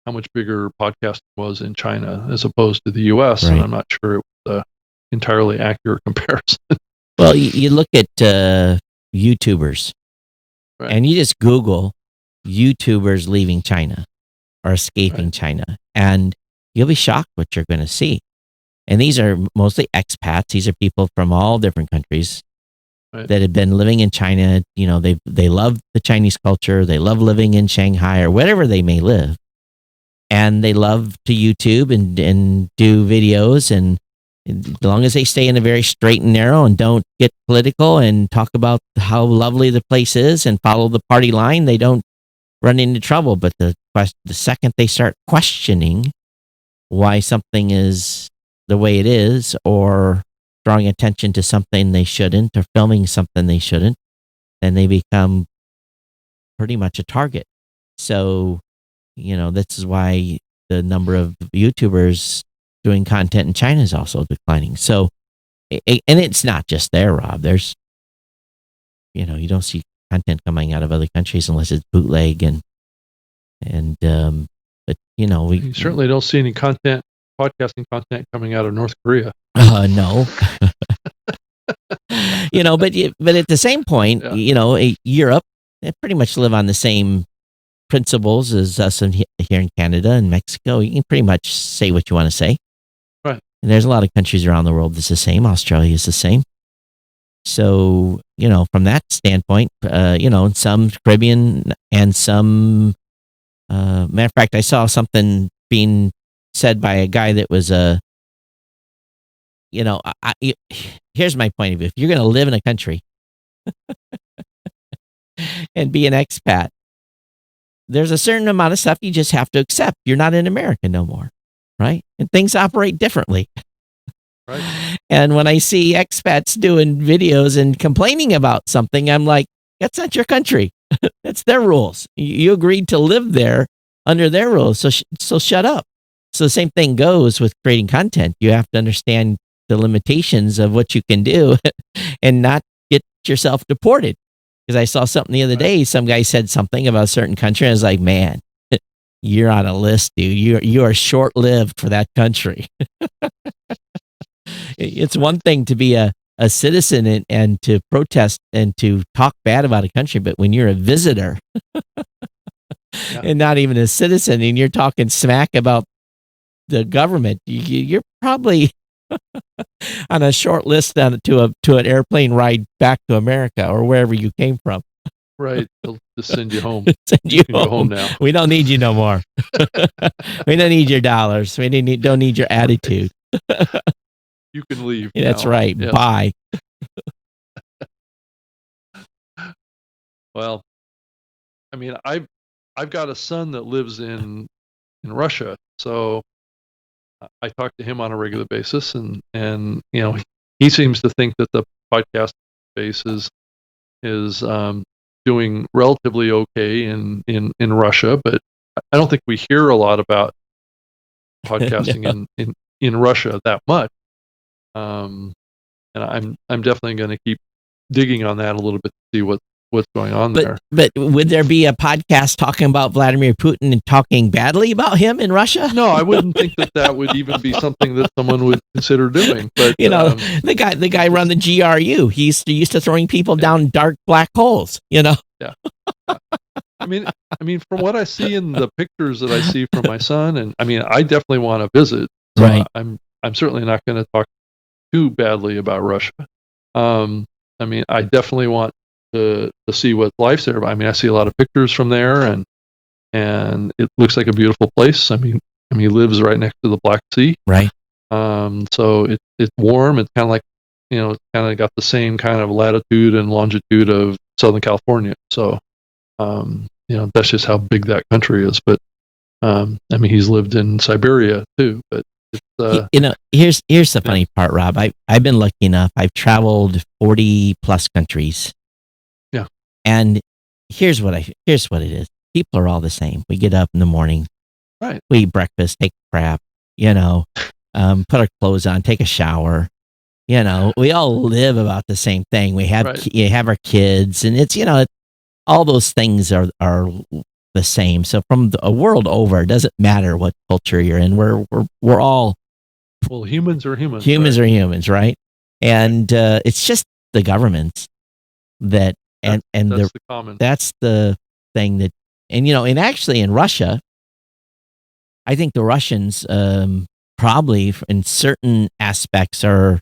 how much bigger podcasting was in China as opposed to the U.S. Right. And I'm not sure it was an entirely accurate comparison. Well, you look at YouTubers, and you just Google YouTubers leaving China or escaping China, and you'll be shocked what you're going to see. And these are mostly expats. These are people from all different countries that have been living in China. They love the Chinese culture. They love living in Shanghai or wherever they may live. And they love to YouTube and do videos, and As long as they stay in a very straight and narrow and don't get political and talk about how lovely the place is and follow the party line, they don't run into trouble. But the second they start questioning why something is the way it is, or drawing attention to something they shouldn't, or filming something they shouldn't, then they become pretty much a target. So, this is why the number of YouTubers doing content in China is also declining. So, and it's not just there, Rob. There's, you don't see content coming out of other countries unless it's bootleg but you certainly don't see any podcasting content coming out of North Korea. No. But at the same point, Europe, they pretty much live on the same principles as us here in Canada and Mexico. You can pretty much say what you want to say. Right. And there's a lot of countries around the world that's the same. Australia is the same. So, from that standpoint, some Caribbean and some, matter of fact, I saw something being said by a guy that was here's my point of view. If you're going to live in a country and be an expat, there's a certain amount of stuff you just have to accept. You're not in America no more, right? And things operate differently. Right. And when I see expats doing videos and complaining about something, I'm like, that's not your country. That's their rules. You agreed to live there under their rules, so shut up. So the same thing goes with creating content. You have to understand the limitations of what you can do and not get yourself deported. Because I saw something the other day, some guy said something about a certain country, and I was like, man, you're on a list, dude. You are short-lived for that country. It's one thing to be a citizen and to protest and to talk bad about a country, but when you're a visitor and not even a citizen and you're talking smack about the government, you're probably on a short list to an airplane ride back to America or wherever you came from. Right. They'll just send you home. Send you can go home now. We don't need you no more. We don't need your dollars. We don't need your attitude. You can leave. Yeah, that's now. right. Yeah. Bye. Well, I mean, I've got a son that lives in Russia, so I talk to him on a regular basis, and he seems to think that the podcast space is doing relatively okay in Russia, but I don't think we hear a lot about podcasting in Russia that much. And I'm definitely going to keep digging on that a little bit to see what's going on there. But would there be a podcast talking about Vladimir Putin and talking badly about him in Russia? No, I wouldn't think that would even be something that someone would consider doing. But the guy run the GRU. He used to throwing people down dark black holes. Yeah. I mean, from what I see in the pictures that I see from my son, and I mean, I definitely want to visit. So right. I'm certainly not going to talk too badly about Russia. I mean, I definitely want to see what life's there. I mean, I see a lot of pictures from there, and it looks like a beautiful place. I mean, he lives right next to the Black Sea. Right. So it's warm. It's kind of like, it's kind of got the same kind of latitude and longitude of Southern California. So, that's just how big that country is. But, I mean, he's lived in Siberia too, but here's the funny part, Rob. I've been lucky enough. I've traveled 40 plus countries. Yeah. And here's what it is. People are all the same. We get up in the morning. Right. We eat breakfast, take a crap, put our clothes on, take a shower. We all live about the same thing. We have you have our kids, and it's all those things are the same. So from a world over, it doesn't matter what culture you're in. We're all humans are humans. Humans are humans, right? And it's just the governments that's the common. That's the thing that, and actually in Russia, I think the Russians probably in certain aspects are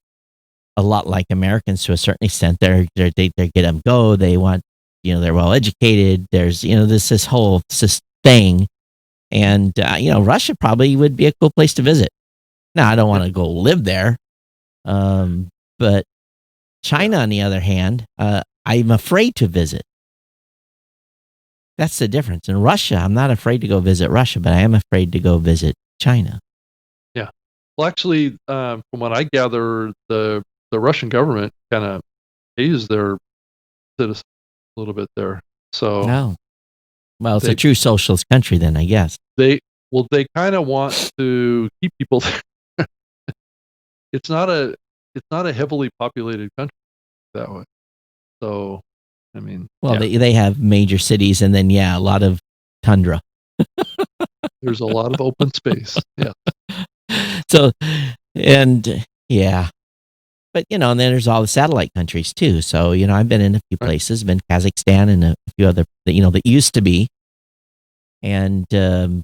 a lot like Americans to a certain extent. They get them go. They want, they're well educated. There's, this whole thing. And, Russia probably would be a cool place to visit. Now, I don't want to go live there, But China, on the other hand, I'm afraid to visit. That's the difference. In Russia, I'm not afraid to go visit Russia, but I am afraid to go visit China. Yeah. Well, actually, from what I gather, the Russian government kind of pays their citizens a little bit there. So, no. Well, it's a true socialist country, then, I guess. They kind of want to keep people there. It's not a heavily populated country that way. So, I mean, well, they have major cities, and then a lot of tundra. There's a lot of open space. Yeah. So, and but and then there's all the satellite countries too. So I've been in a few places, been Kazakhstan and a few other that used to be, and they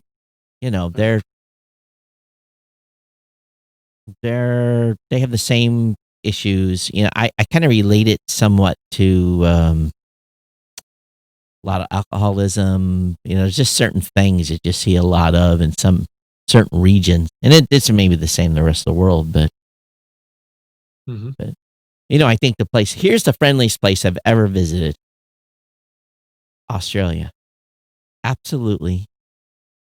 have the same issues. I kind of relate it somewhat to a lot of alcoholism. There's just certain things you just see a lot of in some certain regions, and it's maybe the same in the rest of the world, but. Mm-hmm. But I think here's the friendliest place I've ever visited. Australia. Absolutely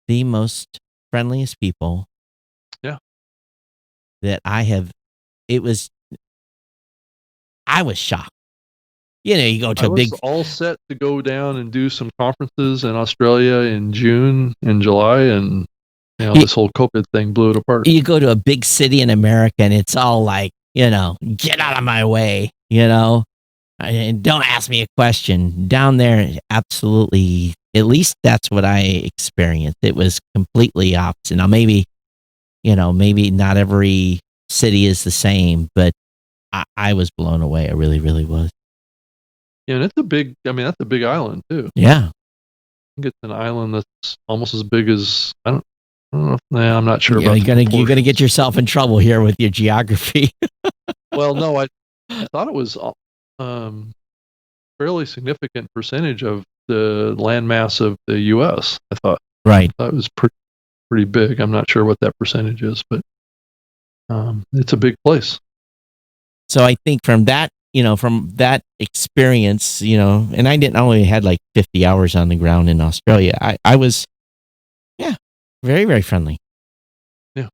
the most friendliest people. Yeah. That I was shocked. You go to I was all set to go down and do some conferences in Australia in June and July, and this whole COVID thing blew it apart. You go to a big city in America and it's all like, get out of my way, and don't ask me a question. Down there, absolutely, at least that's what I experienced. It was completely opposite. Now, maybe not every city is the same, but I was blown away. I really, really was. Yeah, and that's a big island too. Yeah. I think it's an island that's almost as big as, I don't know. I'm not sure about you're gonna get yourself in trouble here with your geography. Well, no, I thought it was fairly significant percentage of the landmass of the U.S. I thought. Right. That was pretty big. I'm not sure what that percentage is, but it's a big place. So I think from that experience, and I didn't only had like 50 hours on the ground in Australia. I was, very, very friendly. Yeah.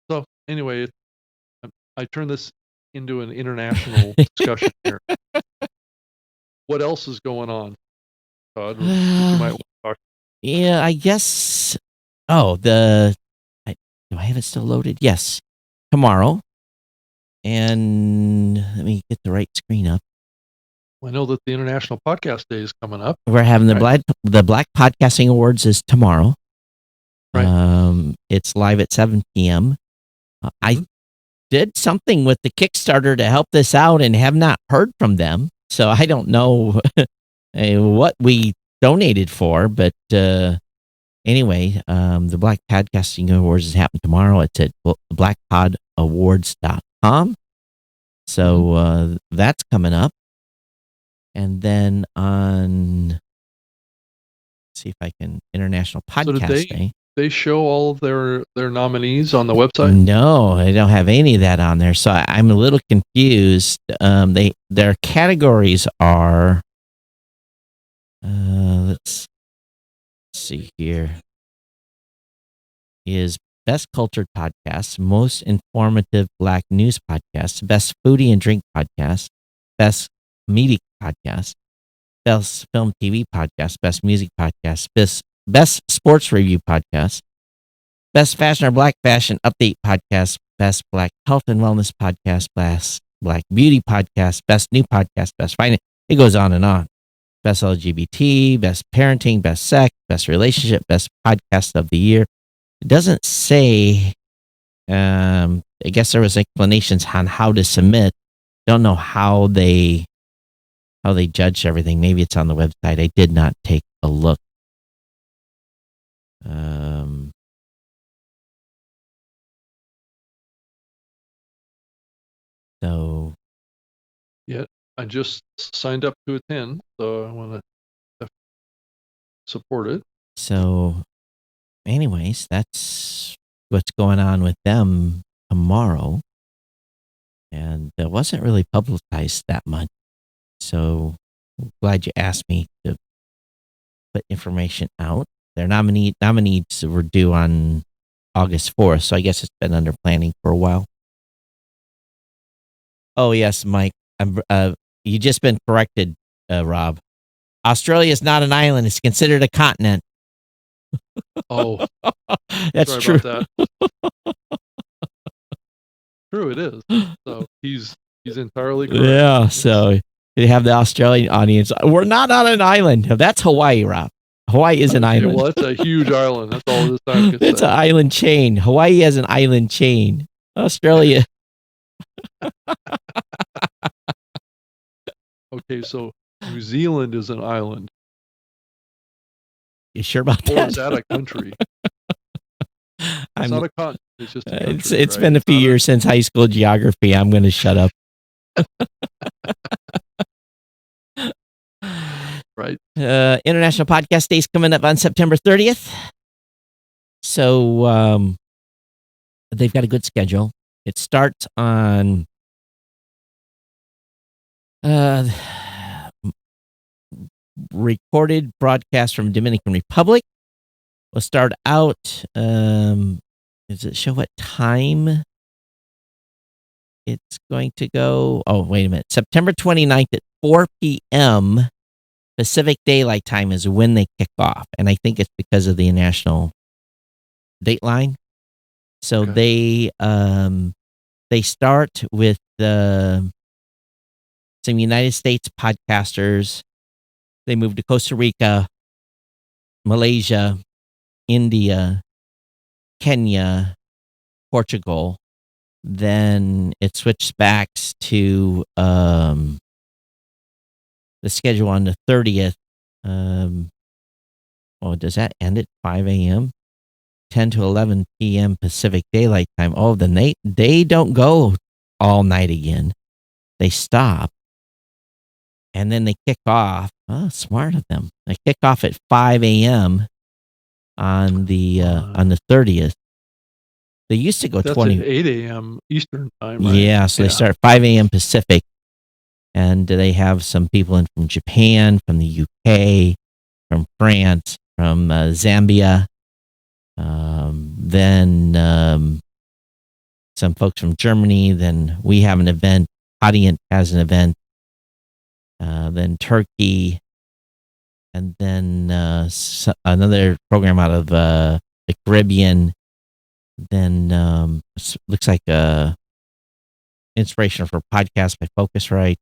So anyway, I turn this into an international discussion here. What else is going on, Todd? You might want to talk. Yeah, I guess. Oh, do I have it still loaded? Yes, tomorrow. And let me get the right screen up. I know that the International Podcast Day is coming up. We're having the Black Podcasting Awards is tomorrow. Right. It's live at 7 p.m. I did something with the Kickstarter to help this out and have not heard from them. So I don't know what we donated for, but anyway, the Black Podcasting Awards is happening tomorrow. It's at blackpodawards.com. So that's coming up. And then let's see if I can, International Podcast Day. They show all of their nominees on the website? No, I don't have any of that on there. So I'm a little confused. Their categories are, let's see here, is Best Cultured Podcast, Most Informative Black News Podcast, Best Foodie and Drink Podcast, Best Media Podcast, Best Film TV Podcast, Best Music Podcast, Best Sports Review Podcast, Best Fashion or Black Fashion Update Podcast, Best Black Health and Wellness Podcast, Best Black Beauty Podcast, Best New Podcast, Best Finance. It goes on and on. Best LGBT, Best Parenting, Best Sex, Best Relationship, Best Podcast of the Year. It doesn't say, I guess there was explanations on how to submit. Don't know how they judged everything. Maybe it's on the website. I did not take a look. So. Yeah, I just signed up to attend, so I want to support it. So, anyways, that's what's going on with them tomorrow. and it wasn't really publicized that much. So I'm glad you asked me to put information out. Their nominees were due on August 4th, so I guess it's been under planning for a while. Oh yes, Mike, you just been corrected, Rob. Australia is not an island; it's considered a continent. Oh, that's true. That. True, it is. So he's entirely correct. Yeah. So you have the Australian audience. We're not on an island. That's Hawaii, Rob. Hawaii is an island. Well, it's a huge island. That's all this time. It's an island chain. Hawaii has an island chain. Australia. Okay, so New Zealand is an island. You sure about that? Or is that a country? It's not a continent. It's just a country, it's been a few years since high school geography. I'm going to shut up. Right. International Podcast Day is coming up on September 30th. So they've got a good schedule. It starts on recorded broadcast from Dominican Republic. We'll start out. Does it show what time it's going to go? Oh, wait a minute. September 29th at 4 p.m. Pacific Daylight Time is when they kick off. And I think it's because of the national dateline. So they start with some United States podcasters. They move to Costa Rica, Malaysia, India, Kenya, Portugal. Then it switches back to the schedule on the 30th. Does that end at 5 a.m.? 10 to 11 p.m. Pacific Daylight Time. Oh, then they don't go all night again. They stop. And then they kick off. Oh, smart of them. They kick off at 5 a.m. on the 30th. They used to go 20. At 8 a.m. Eastern time, right? Yeah, so they start at 5 a.m. Pacific. And they have some people in from Japan, from the UK, from France, from Zambia. Then some folks from Germany. Then we have an event. Audience has an event. Then Turkey. And then another program out of the Caribbean. Then looks like Inspiration for Podcast by Focusrite.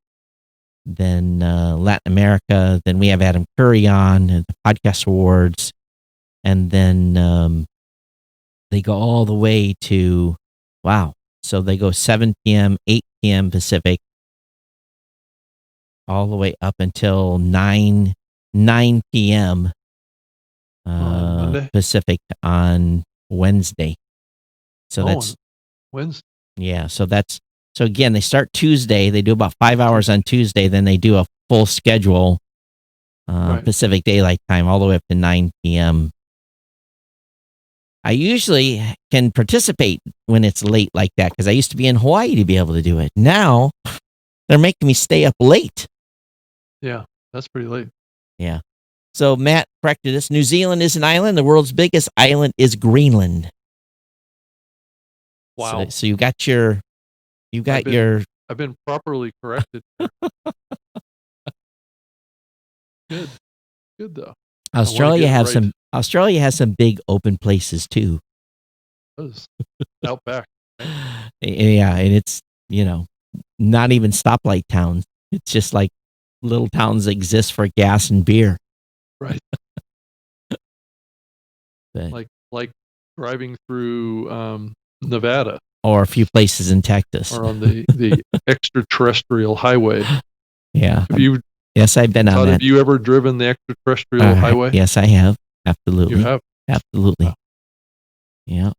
Then Latin America. Then we have Adam Curry on at the Podcast Awards. And then they go all the way to, wow. So they go 7 p.m., 8 p.m. Pacific, all the way up until 9 p.m. Pacific on Wednesday. So that's Wednesday. Yeah. So again, they start Tuesday. They do about 5 hours on Tuesday. Then they do a full schedule, Pacific Daylight Time, all the way up to 9 p.m. I usually can participate when it's late like that because I used to be in Hawaii to be able to do it. Now they're making me stay up late. Yeah, that's pretty late. Yeah. So Matt corrected us. New Zealand is an island. The world's biggest island is Greenland. Wow. So you got your. I've been properly corrected. Good though. Australia has some big open places too. It does. Out back. Right? Yeah, and it's not even stoplight towns. It's just like little towns that exist for gas and beer. Right. like driving through Nevada. Or a few places in Texas. Or on the extraterrestrial highway. Yeah. Yes, I've been on that. Have you ever driven the extraterrestrial highway? Yes, I have. Absolutely. You have? Absolutely. Wow. Yeah.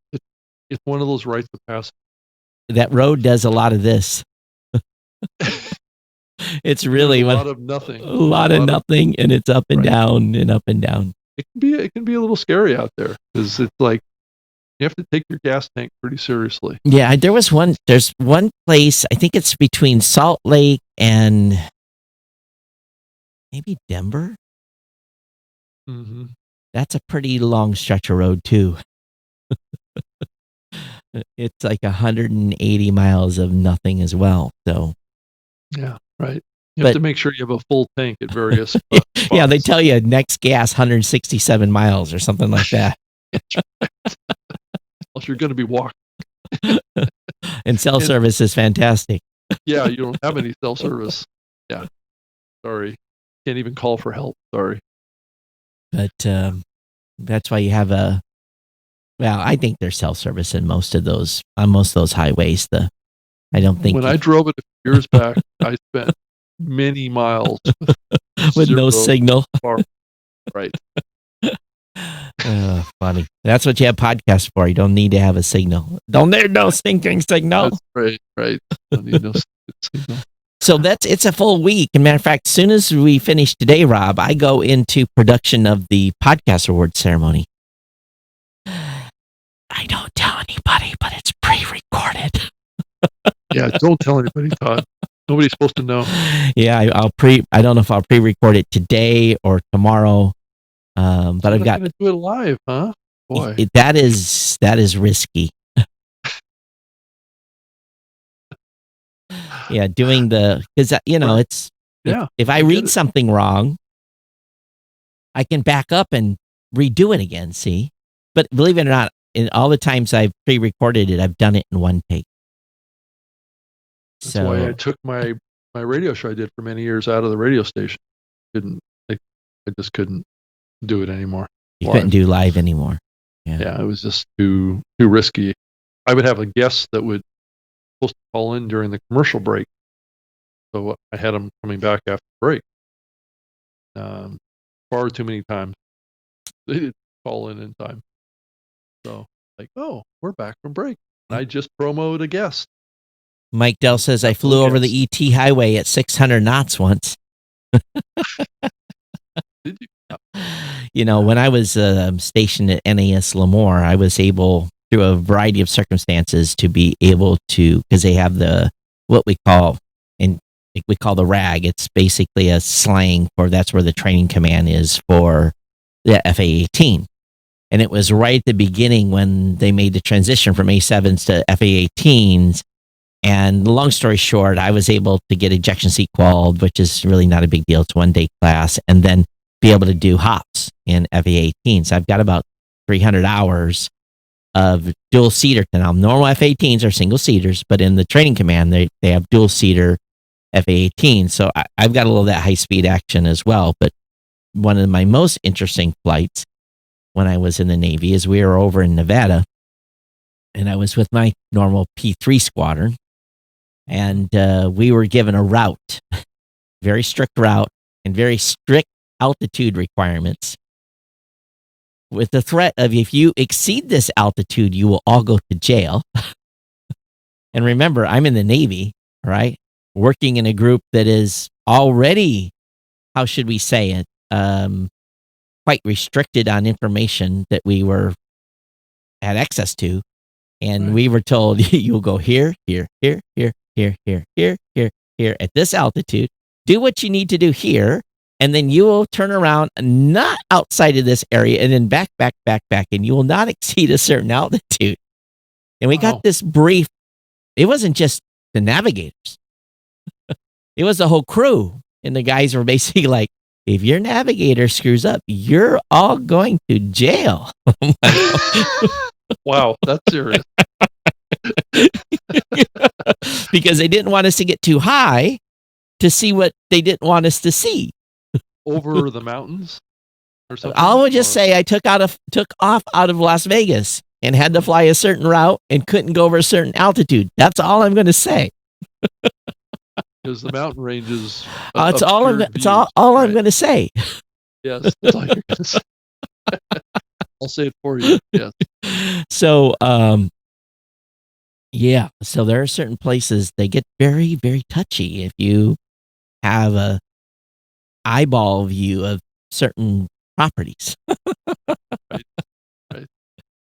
It's one of those rites of passage. That road does a lot of this. It's really a lot of nothing. A lot of nothing, and it's up and down and up and down. It can be a little scary out there because it's like, You have to take your gas tank pretty seriously. Yeah, there's one place, I think it's between Salt Lake and maybe Denver. Mm-hmm. That's a pretty long stretch of road too. It's like 180 miles of nothing as well. So yeah, right. You have to make sure you have a full tank at various spots. Yeah, they tell you next gas 167 miles or something like that. Else you're going to be walking. And cell service is fantastic. Yeah, you don't have any cell service. Yeah. Sorry. Can't even call for help. Sorry. But that's why you have I think there's cell service in most of those highways. I don't think when I drove it a few years back, I spent many miles with no signal. Right. Funny. That's what you have podcasts for. You don't need to have a signal. Don't need no stinking signal. That's right. Don't need no signal. So it's a full week. As a matter of fact, as soon as we finish today, Rob, I go into production of the podcast award ceremony. I don't tell anybody, but it's pre-recorded. Yeah, don't tell anybody, Todd. Nobody's supposed to know. Yeah, I don't know if I'll pre-record it today or tomorrow. But I've got to do it live, huh? Boy, that is risky. Yeah, doing because it's if I read something wrong, I can back up and redo it again. See, but believe it or not, in all the times I've pre-recorded it, I've done it in one take. That's why I took my radio show I did for many years out of the radio station. I just couldn't do it anymore. You couldn't do live anymore. Yeah, it was just too risky. I would have a guest that would supposed to call in during the commercial break, so I had them coming back after the break. Far too many times they didn't call in time. So oh, we're back from break. And I just promoted a guest. Mike Dell says I flew over the ET highway at 600 knots once. Did you? When I was stationed at NAS Lemoore, I was able, through a variety of circumstances, to be able to, because they have what we call the RAG. It's basically a slang for that's where the training command is for the FA-18. And it was right at the beginning when they made the transition from A7s to FA-18s. And long story short, I was able to get ejection seat qualified, which is really not a big deal. It's one day class, and then be able to do hops in FA-18. So I've got about 300 hours of dual seater. Now, normal F-18s are single seaters, but in the training command, they have dual seater FA-18. So I've got a little of that high speed action as well. But one of my most interesting flights when I was in the Navy is we were over in Nevada, and I was with my normal P3 squadron, and we were given a route, very strict route, and very strict altitude requirements, with the threat of if you exceed this altitude, you will all go to jail. And remember, I'm in the Navy, right? Working in a group that is already, how should we say it, quite restricted on information that we had access to. And right. We were told, you'll go here, here, here, here, here, here, here, here, here, at this altitude. Do what you need to do here. And then you will turn around, not outside of this area, and then back, and you will not exceed a certain altitude. And we got this brief. It wasn't just the navigators. It was the whole crew. And the guys were basically like, if your navigator screws up, you're all going to jail. Wow, that's serious. Because they didn't want us to get too high to see what they didn't want us to see. Over the mountains or something? I would just say I took off out of Las Vegas and had to fly a certain route and couldn't go over a certain altitude. That's all I'm going to say. Because the mountain ranges. It's all I'm going to say. Yes, that's all you're going to say. I'll say it for you. Yes. So, yeah. So there are certain places they get very, very touchy if you have a eyeball view of certain properties. Right.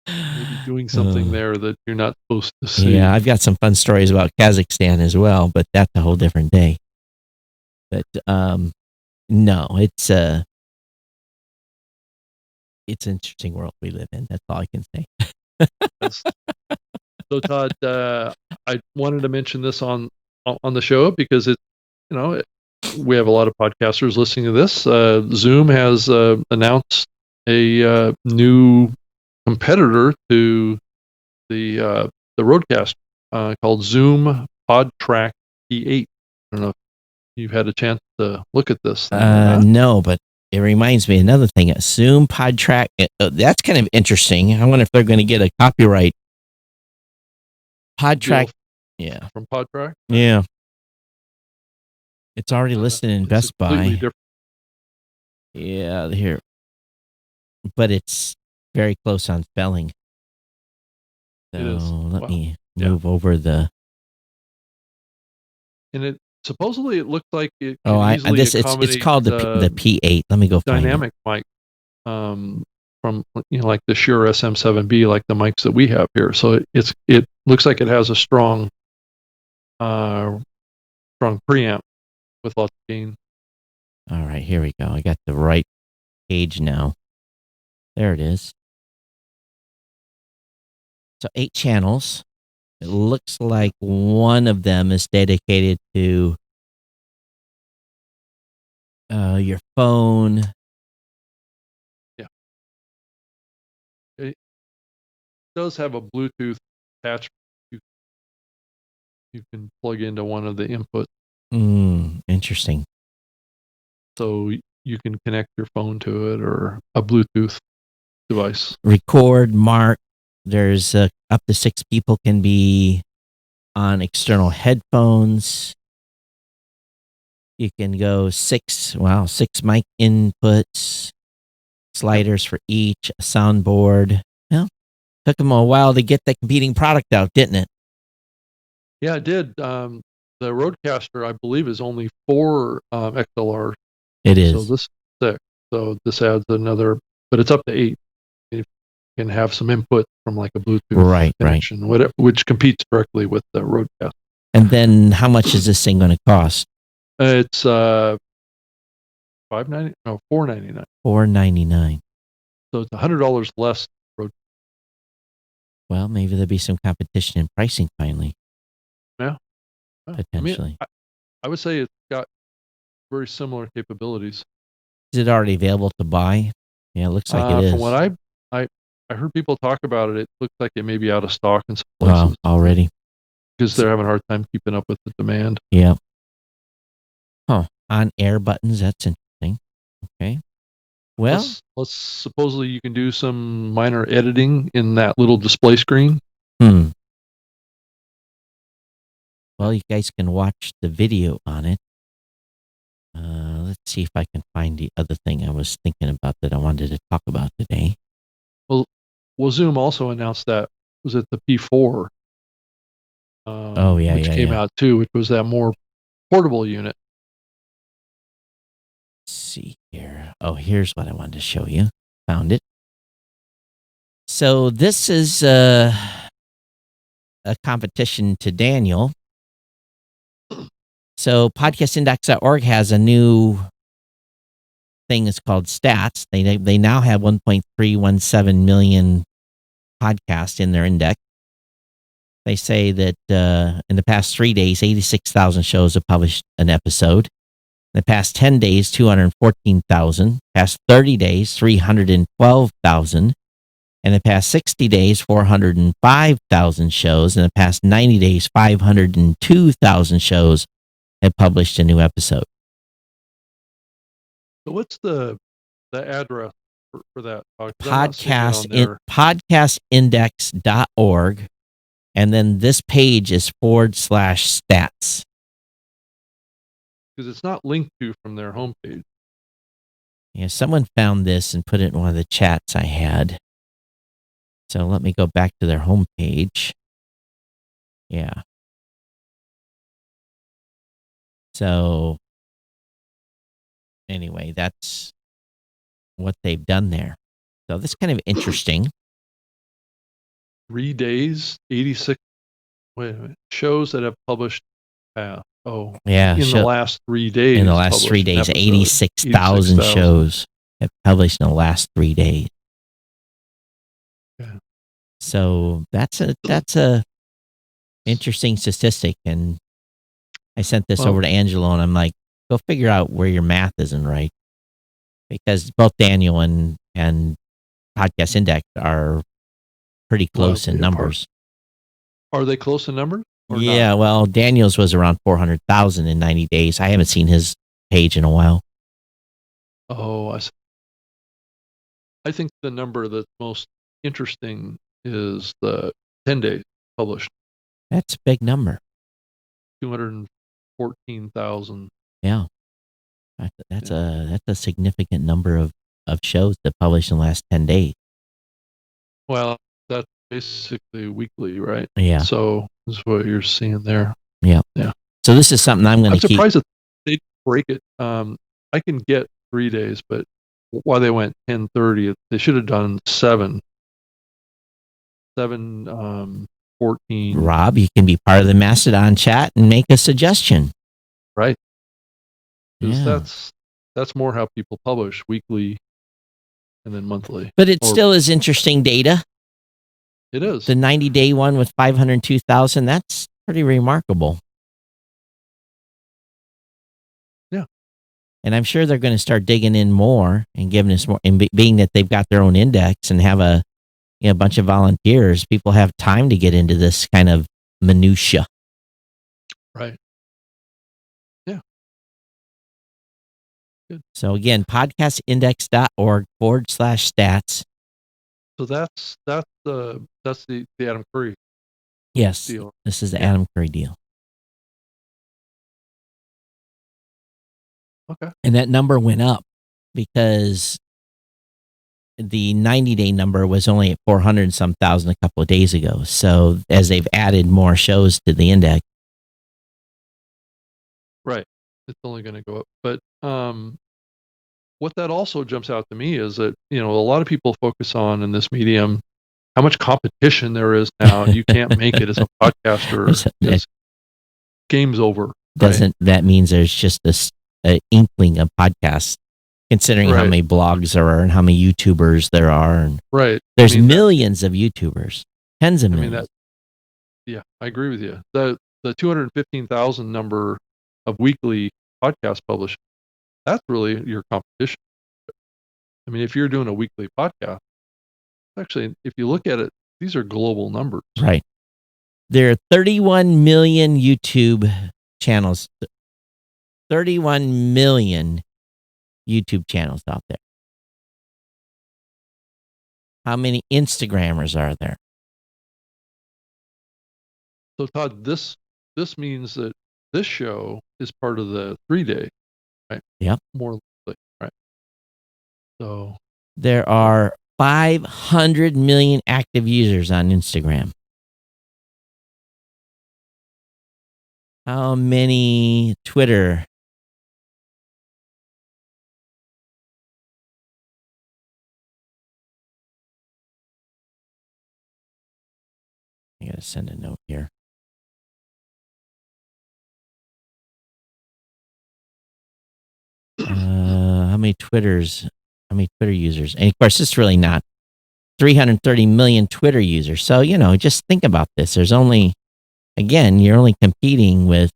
maybe doing something there that you're not supposed to see. Yeah, I've got some fun stories about Kazakhstan as well, but that's a whole different day. But no, it's an interesting world we live in. That's all I can say. Yes. So Todd, I wanted to mention this on the show because we have a lot of podcasters listening to this. Zoom has announced a new competitor to the Rodecaster called Zoom PodTrack P8. I don't know if you've had a chance to look at this thing. No, but it reminds me of another thing. Zoom PodTrack. That's kind of interesting. I wonder if they're going to get a copyright. PodTrack. Yeah. From PodTrack? Yeah. It's already listed in Best Buy. Different. Yeah, here. But it's very close on spelling. So let me move over the. And it supposedly it looks like it. It's called the P8. Let me go find dynamic mic. From like the Shure SM7B, like the mics that we have here. So it looks like it has a strong preamp with lots of gain. All right, here we go. I got the right page now. There it is. So 8 channels. It looks like one of them is dedicated to your phone. Yeah. It does have a Bluetooth attachment. You can plug into one of the inputs. Interesting. So you can connect your phone to it or a Bluetooth device. Record, mark. There's up to 6 people can be on external headphones. You can go 6 mic inputs, sliders for each, a soundboard. Well, took them a while to get the competing product out, didn't it? Yeah, it did. The Rodecaster, I believe, is only 4 XLR. It is. So this is 6. So this adds another, but it's up to 8. You can have some input from like a Bluetooth connection, which competes directly with the Rodecaster. And then how much is this thing going to cost? It's $4.99. $4.99. So it's $100 less. Well, maybe there'll be some competition in pricing finally. Yeah. Potentially. I would say it's got very similar capabilities. Is it already available to buy? Yeah, it looks like it is. From what I heard people talk about it, it looks like it may be out of stock in some places. Already. Because they're having a hard time keeping up with the demand. Yeah. Huh. On air buttons, that's interesting. Okay. Well, let's supposedly you can do some minor editing in that little display screen. Well, you guys can watch the video on it. Let's see if I can find the other thing I was thinking about that I wanted to talk about today. Well, Zoom also announced that was it the P4. Which came out too, which was that more portable unit. Let's see here. Oh, here's what I wanted to show you. Found it. So this is a competition to Daniel. So podcastindex.org has a new thing. It's called Stats. They now have 1.317 million podcasts in their index. They say that in the past 3 days, 86,000 shows have published an episode. In the past 10 days, 214,000. Past 30 days, 312,000. In the past 60 days, 405,000 shows. In the past 90 days, 502,000 shows have published a new episode. So what's the address for that? Podcastindex.org. And then this page is /stats. Because it's not linked to from their homepage. Yeah, someone found this and put it in one of the chats I had. So let me go back to their homepage. Yeah. So anyway, that's what they've done there. So that's kind of interesting. 3 days, 86 shows that have published yeah, in the last 3 days. In the last 3 days, 86,000 shows have published in the last 3 days. Yeah. So that's a interesting statistic, and I sent this over to Angelo, and I'm like, go figure out where your math isn't right, because both Daniel and Podcast Index are pretty close in numbers. Are they close in numbers? Yeah, well, Daniel's was around 400,000 in 90 days. I haven't seen his page in a while. Oh, I think the number that's most interesting is the 10 days published. That's a big number. 214,000. Yeah. That's a significant number of shows that published in the last 10 days. Well, that's basically weekly, right? Yeah. So this is what you're seeing there. Yeah. Yeah. So this is something I'm going to keep. I'm surprised that they break it. I can get 3 days, but why they went 10:30, they should have done 7, 14. Rob, you can be part of the Mastodon chat and make a suggestion. Right. Yeah. That's more how people publish, weekly and then monthly. But it still is interesting data. It is. The 90-day one with 502,000, that's pretty remarkable. Yeah. And I'm sure they're going to start digging in more and giving us more, and being that they've got their own index and have a bunch of volunteers, people have time to get into this kind of minutia. Right. Yeah. Good. So again, podcastindex.org/stats. So that's the Adam Curry. Yes, deal. This is the Adam Curry deal. Okay. And that number went up because the 90-day number was only at 400 some thousand a couple of days ago. So as they've added more shows to the index. Right. It's only going to go up. But what that also jumps out to me is that, a lot of people focus on in this medium how much competition there is now. You can't make it as a podcaster. Game's over. Doesn't that means there's just an inkling of podcasts, considering how many blogs there are and how many YouTubers there are. And there's millions of YouTubers, tens of millions. Yeah, I agree with you. The 215,000 number of weekly podcast publishing, that's really your competition. I mean, if you're doing a weekly podcast, actually, if you look at it, these are global numbers. Right. There are 31 million YouTube channels. 31 million YouTube channels out there. How many Instagrammers are there? So Todd, this means that this show is part of the 3-day, right? Yep. More likely, right? So there are 500 million active users on Instagram. How many Twitter? I gotta send a note here. How many Twitter users? And of course, it's really not 330 million Twitter users. So, just think about this. There's only, again, you're only competing with,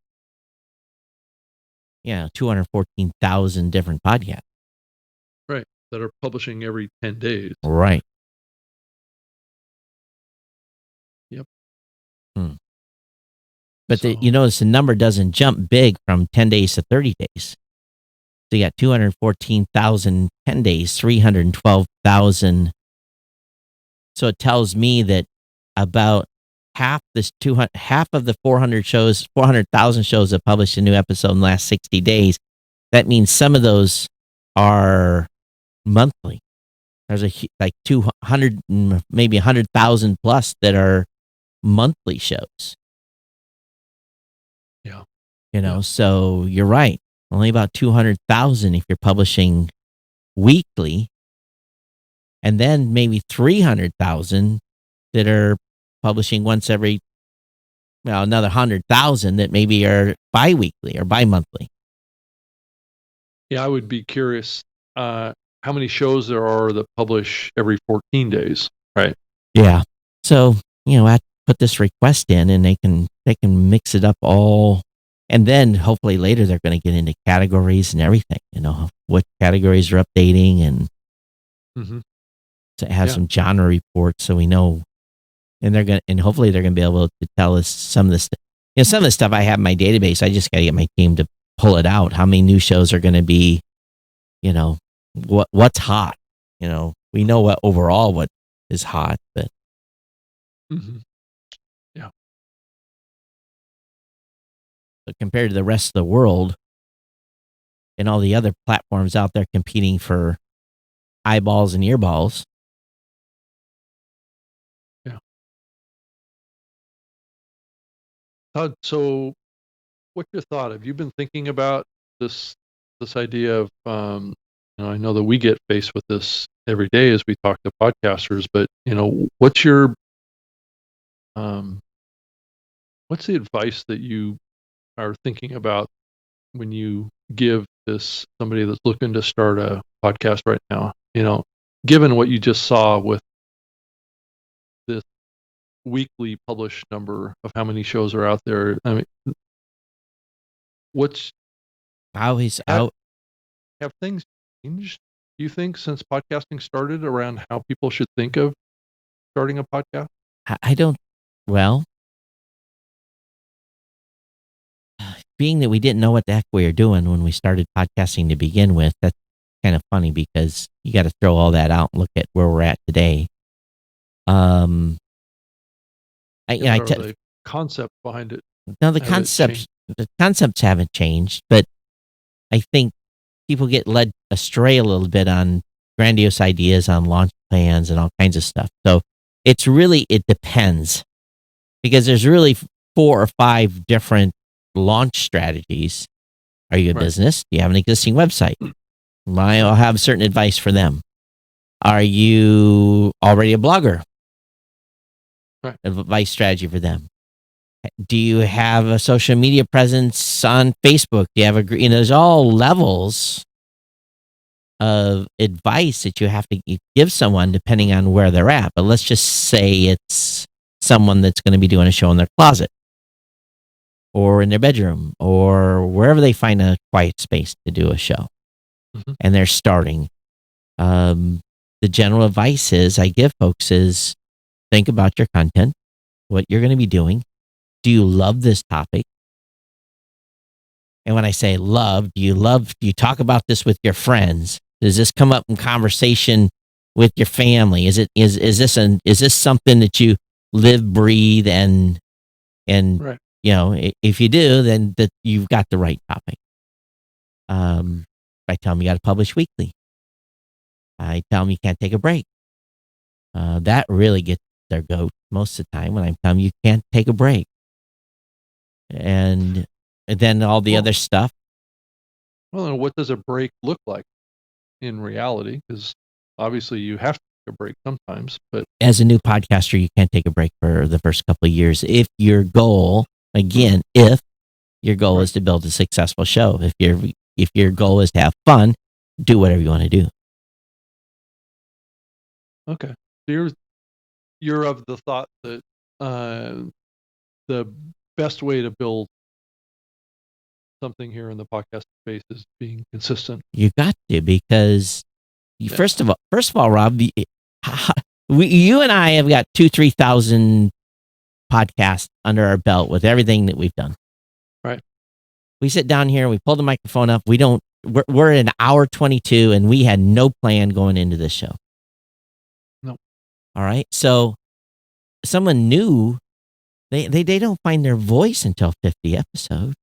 214,000 different podcasts. Right. That are publishing every 10 days. Right. Yep. But you notice the number doesn't jump big from 10 days to 30 days. So you got 214,000 10 days, 312,000. So it tells me that about half of the 400,000 shows that published a new episode in the last 60 days. That means some of those are monthly. There's like 200, maybe 100,000 plus that are monthly shows. Yeah. So you're right. Only about 200,000 if you're publishing weekly, and then maybe 300,000 that are publishing once every, another 100,000 that maybe are bi-weekly or bi-monthly. Yeah, I would be curious how many shows there are that publish every 14 days, right? Yeah. So, I put this request in and they can mix it up all. And then hopefully later they're going to get into categories and everything, what categories are updating and to have some genre reports so we know. And hopefully they're going to be able to tell us some of this stuff. Some of the stuff I have in my database, I just got to get my team to pull it out. How many new shows are going to be, what's hot? We know what is hot, but. Yeah. But compared to the rest of the world and all the other platforms out there competing for eyeballs and earballs. Yeah. Todd, so what's your thought? Have you been thinking about this idea of, I know that we get faced with this every day as we talk to podcasters, but, what's the advice that you are thinking about when you give this somebody that's looking to start a podcast right now, given what you just saw with this weekly published number of how many shows are out there? I mean, have things changed, do you think, since podcasting started around how people should think of starting a podcast? Being that we didn't know what the heck we were doing when we started podcasting to begin with, that's kind of funny because you got to throw all that out and look at where we're at today. The concept behind it. No, the concepts haven't changed, but I think people get led astray a little bit on grandiose ideas on launch plans and all kinds of stuff. So it depends because there's really 4 or 5 different launch strategies. Are you a business? Do you have an existing website? I'll have certain advice for them. Are you already a blogger? Advice strategy for them. Do you have a social media presence on Facebook? Do you have there's all levels of advice that you have to give someone depending on where they're at. But let's just say it's someone that's going to be doing a show in their closet or in their bedroom or wherever they find a quiet space to do a show. And they're starting. The general advice I give folks is think about your content, what you're going to be doing. Do you love this topic? And when I say love, do you talk about this with your friends? Does this come up in conversation with your family? Is this something that you live, breathe, and right. If you do, then that you've got the right topic. I tell them you got to publish weekly. I tell them you can't take a break. That really gets their goat most of the time when I tell them you can't take a break. And then all the other stuff. Well, and what does a break look like in reality? Because obviously you have to take a break sometimes. But as a new podcaster, you can't take a break for the first couple of years. If your goal, is to build a successful show, if your goal is to have fun, do whatever you want to do. Okay, so you're of the thought that the best way to build something here in the podcast space is being consistent. You got to, because first of all, Rob, you and I have got 2,000-3,000 podcasts under our belt with everything that we've done. Right. We sit down here, we pull the microphone up. We're in hour 22, and we had no plan going into this show. No. All right. So someone new, they don't find their voice until 50 episodes.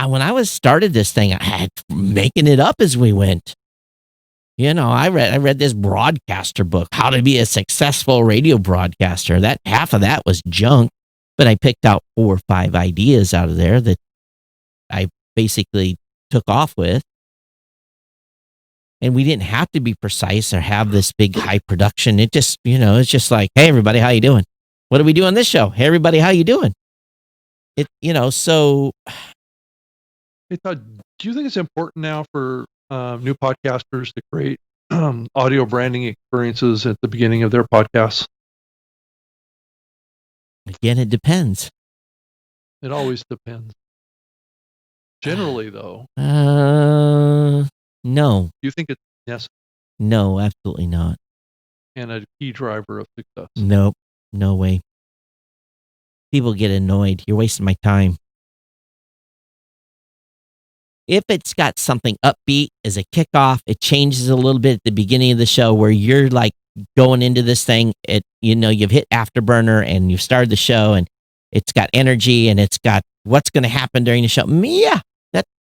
When I started this thing, I had making it up as we went. I read this broadcaster book, How to Be a Successful Radio Broadcaster. That half of that was junk, but I picked out 4 or 5 ideas out of there that I basically took off with. And we didn't have to be precise or have this big high production. It just, it's just like, hey, everybody, how you doing? What do we do on this show? Hey, everybody, how you doing? So. Hey, Todd, do you think it's important now for new podcasters to create audio branding experiences at the beginning of their podcasts? Again, it depends. It always depends. Generally, though. No. Do you think it's necessary? No, absolutely not. And a key driver of success? Nope. No way. People get annoyed. You're wasting my time. If it's got something upbeat as a kickoff, it changes a little bit at the beginning of the show where you're like going into this thing. You've hit Afterburner and you've started the show and it's got energy and it's got what's going to happen during the show. Yeah,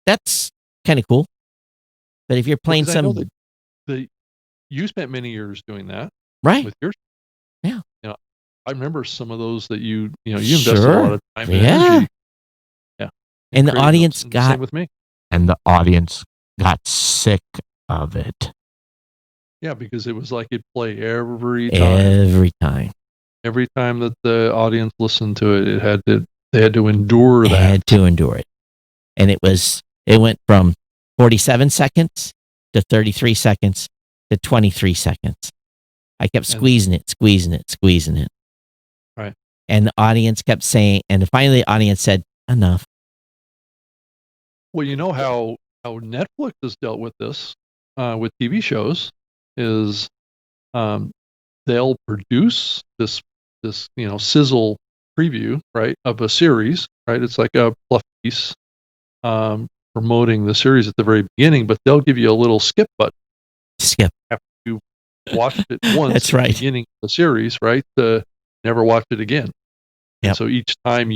that's kind of cool. But if you're playing you spent many years doing that, right? With your, yeah. I remember some of those that you invested a lot of time and energy. Yeah. And the audience got same with me. And the audience got sick of it. Yeah, because it was like it'd play every time. Every time that the audience listened to it, they had to endure that. They had to endure it. And it went from 47 seconds to 33 seconds to 23 seconds. I kept squeezing it. Right. And the audience kept saying, and finally the audience said, enough. Well, you know how Netflix has dealt with this with TV shows is they'll produce this sizzle preview, right, of a series, right? It's like a fluff piece promoting the series at the very beginning, but they'll give you a little skip button. Skip. After you watched it once That's at right. the beginning of the series, right? To never watch it again. Yep. So each time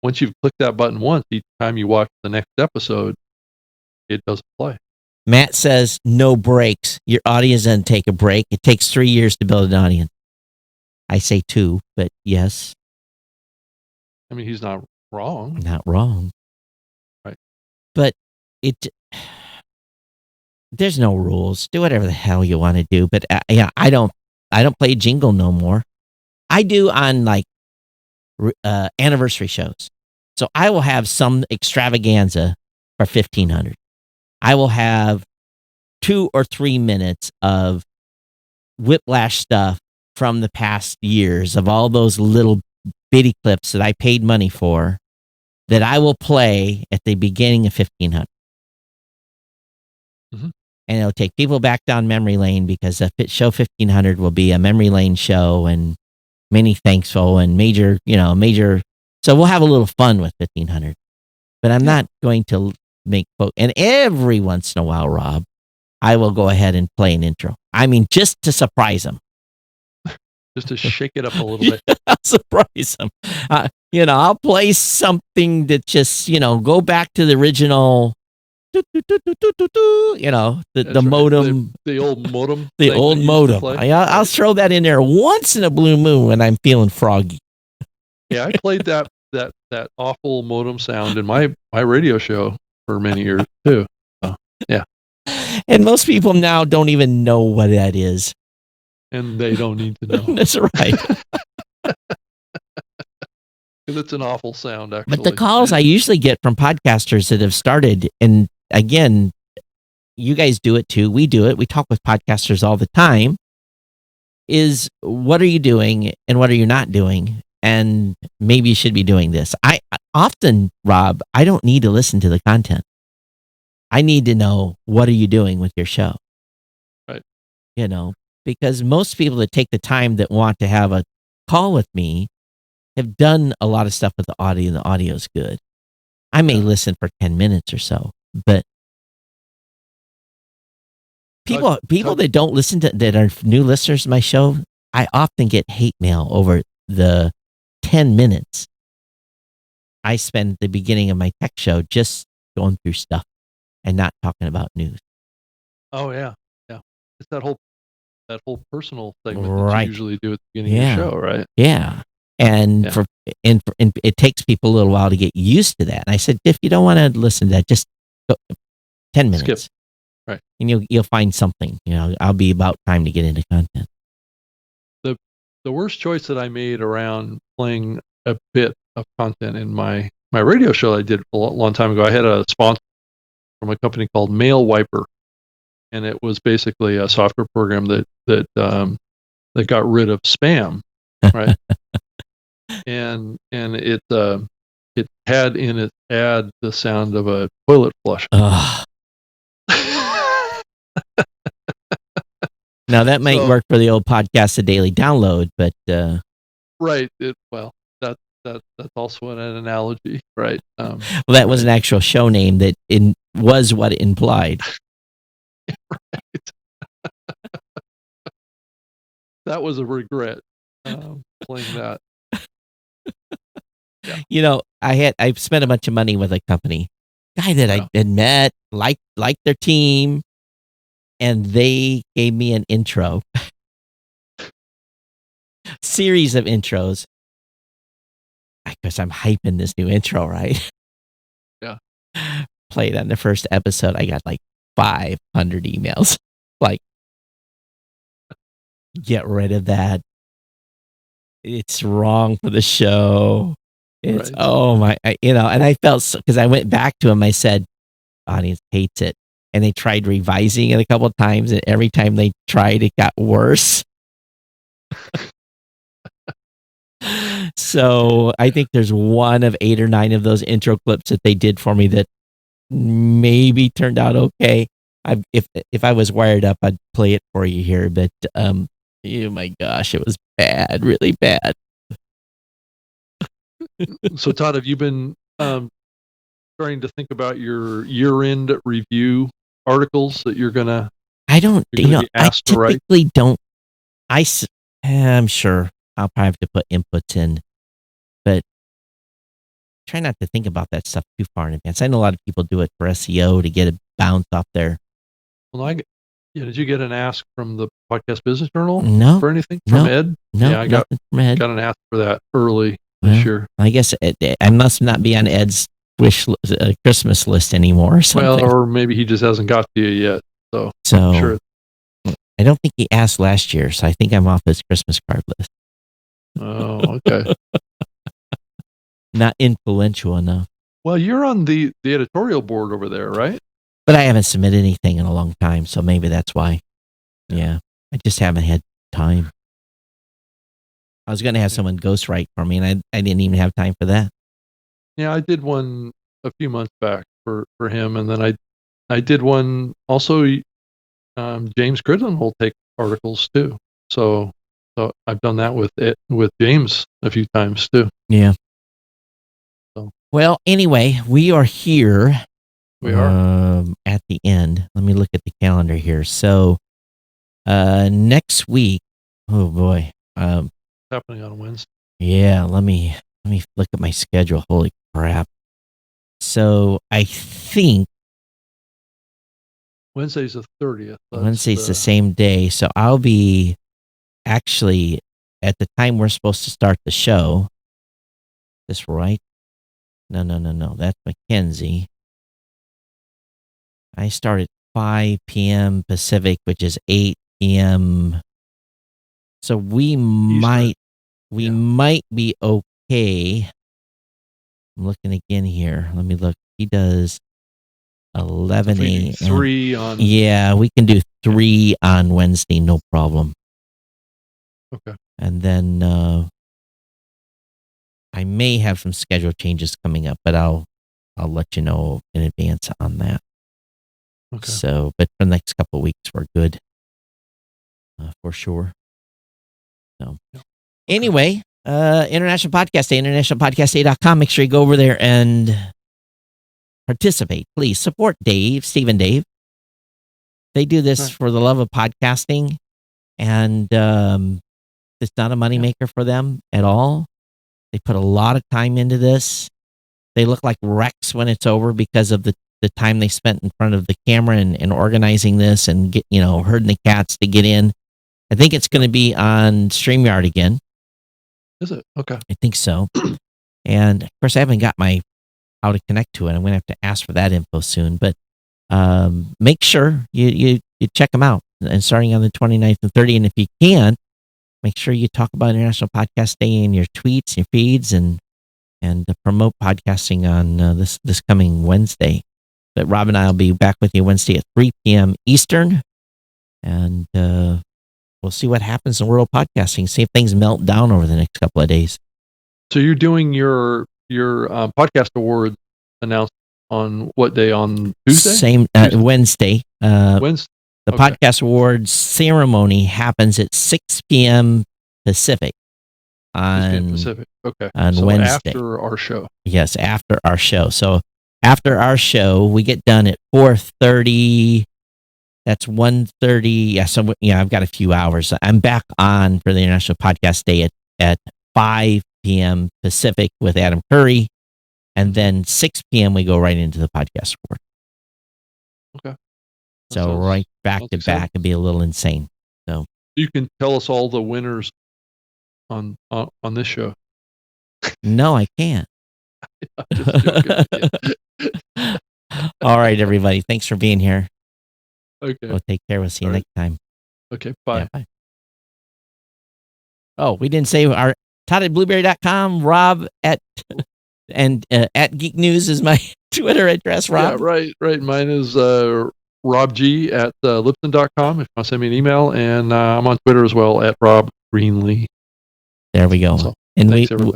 once you've clicked that button once, each time you watch the next episode, it doesn't play. Matt says no breaks. Your audience doesn't take a break. It takes 3 years to build an audience. I say 2, but yes. I mean, he's not wrong. Not wrong. Right. But there's no rules. Do whatever the hell you want to do. But I don't play jingle no more. I do on like anniversary shows. So I will have some extravaganza for 1,500. I will have 2 or 3 minutes of whiplash stuff from the past years of all those little bitty clips that I paid money for that I will play at the beginning of 1,500. Mm-hmm. And it'll take people back down memory lane because the show 1,500 will be a memory lane show and many thankful and major. So we'll have a little fun with 1,500. But I'm not going to make folks. And every once in a while, Rob, I will go ahead and play an intro. I mean, just to surprise them. Just to shake it up a little bit. I'll surprise them. I'll play something that just, go back to the original, the right. modem. The old modem. The old modem. I'll throw that in there once in a blue moon when I'm feeling froggy. Yeah, I played that awful modem sound in my radio show for many years too. Yeah. And most people now don't even know what that is. And they don't need to know. That's right. Because it's an awful sound, actually. But the calls I usually get from podcasters that have started, and again, you guys do it too. We do it. We talk with podcasters all the time. Is what are you doing and what are you not doing? And maybe you should be doing this. I often, Rob, I don't need to listen to the content. I need to know what are you doing with your show. Right. Because most people that take the time that want to have a call with me have done a lot of stuff with the audio, and the audio is good. I may listen for 10 minutes or so, but people that don't listen to, that are new listeners to my show, I often get hate mail over the 10 minutes I spend at the beginning of my tech show just going through stuff and not talking about news. Oh yeah. It's that whole personal segment right. that you usually do at the beginning of the show, right? Yeah. And it takes people a little while to get used to that. And I said, if you don't want to listen to that, just go 10 minutes. Right. And you'll find something. I'll be about time to get into content. The worst choice that I made around playing a bit of content in my radio show I did a long time ago. I had a sponsor from a company called Mail Wiper, and it was basically a software program that got rid of spam, right? and it had in its ad the sound of a toilet flush. Now that might work for the old podcast, The Daily Download, but right. That's also an analogy, right? Well, that was an actual show name that was what it implied. Right. That was a regret playing that. Yeah. I spent a bunch of money with a company, guy that I had met, liked their team, and they gave me an intro, series of intros. I guess I'm hyping this new intro, right? Yeah. Played on the first episode. I got like 500 emails. Like, get rid of that. It's wrong for the show. It's right. Oh my, and I felt, because I went back to him. I said, audience hates it, and they tried revising it a couple of times, and every time they tried, it got worse. So I think there's one of 8 or 9 of those intro clips that they did for me that maybe turned out okay. If I was wired up, I'd play it for you here, but oh my gosh, it was bad, really bad. So Todd, have you been starting to think about your year-end review articles that you're gonna? I typically don't. I'm sure I'll probably have to put inputs in, but try not to think about that stuff too far in advance. I know a lot of people do it for SEO to get a bounce off there. Well, did you get an ask from the Podcast Business Journal? No. For anything from Ed? No, yeah, I got from Ed. Got an ask for that early this year. I guess I must not be on Ed's Christmas list anymore. Or something. Well, or maybe he just hasn't got to you yet. So I'm sure. I don't think he asked last year, so I think I'm off his Christmas card list. Oh, okay. Not influential enough. Well, you're on the editorial board over there, right? But I haven't submitted anything in a long time, so maybe that's why. Yeah. I just haven't had time. I was going to have someone ghostwrite for me, and I didn't even have time for that. Yeah, I did one a few months back for him, and then I did one also. James Cridland will take articles too, so I've done that with James a few times too. Yeah. So. Well, anyway, we are here. We are at the end. Let me look at the calendar here. So, next week. Oh boy. Happening on Wednesday. Yeah. Let me look at my schedule. Holy crap. So I think Wednesday's the 30th. Wednesday's the same day. So I'll be actually at the time we're supposed to start the show. Is this right? No. That's Mackenzie. I start at 5 p.m. Pacific, which is 8 p.m. So we might be okay. I'm looking again here. Let me look. He does 11 a.m. 3 on. Yeah, we can do 3 on Wednesday, no problem. Okay. And then I may have some schedule changes coming up, but I'll let you know in advance on that. Okay. So, but for the next couple of weeks, we're good for sure. So, anyway, International Podcast Day, internationalpodcastday.com. Make sure you go over there and participate. Please support Steve and Dave. They do this for the love of podcasting, and it's not a moneymaker for them at all. They put a lot of time into this. They look like wrecks when it's over because of the time they spent in front of the camera and organizing this and herding the cats to get in. I think it's going to be on StreamYard again. Is it? Okay. I think so. And of course, I haven't got how to connect to it. I'm going to have to ask for that info soon. But make sure you check them out. And starting on the 29th and 30th, and if you can't, make sure you talk about International Podcast Day in your tweets, your feeds, and promote podcasting on this coming Wednesday. But Rob and I will be back with you Wednesday at 3 p.m. Eastern, and we'll see what happens in world podcasting. See if things melt down over the next couple of days. So you're doing your podcast award announcement on what day? On Tuesday? Same Wednesday. Wednesday. The Podcast Awards ceremony happens at 6 p.m. Pacific on Pacific. Okay. On so Wednesday. After our show. Yes, after our show. So after our show, we get done at 4:30. That's 1:30. Yeah, so I've got a few hours. I'm back on for the International Podcast Day at 5 p.m. Pacific with Adam Curry, and then 6 p.m. we go right into the Podcast Award. Okay. So right back to back, it'd be a little insane. So you can tell us all the winners on this show. No, I can't. All right, everybody. Thanks for being here. Okay. Well, take care. We'll see you next time. Okay. Bye. Yeah, bye. Oh, we didn't say our Todd at Blueberry.com, Rob at Geek News is my Twitter address, Rob. Yeah, right. Mine is Rob G at Lipson.com if you want to send me an email. And I'm on Twitter as well at Rob Greenlee. There we go. So, and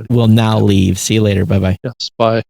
we'll now leave. See you later. Bye-bye. Yes, bye.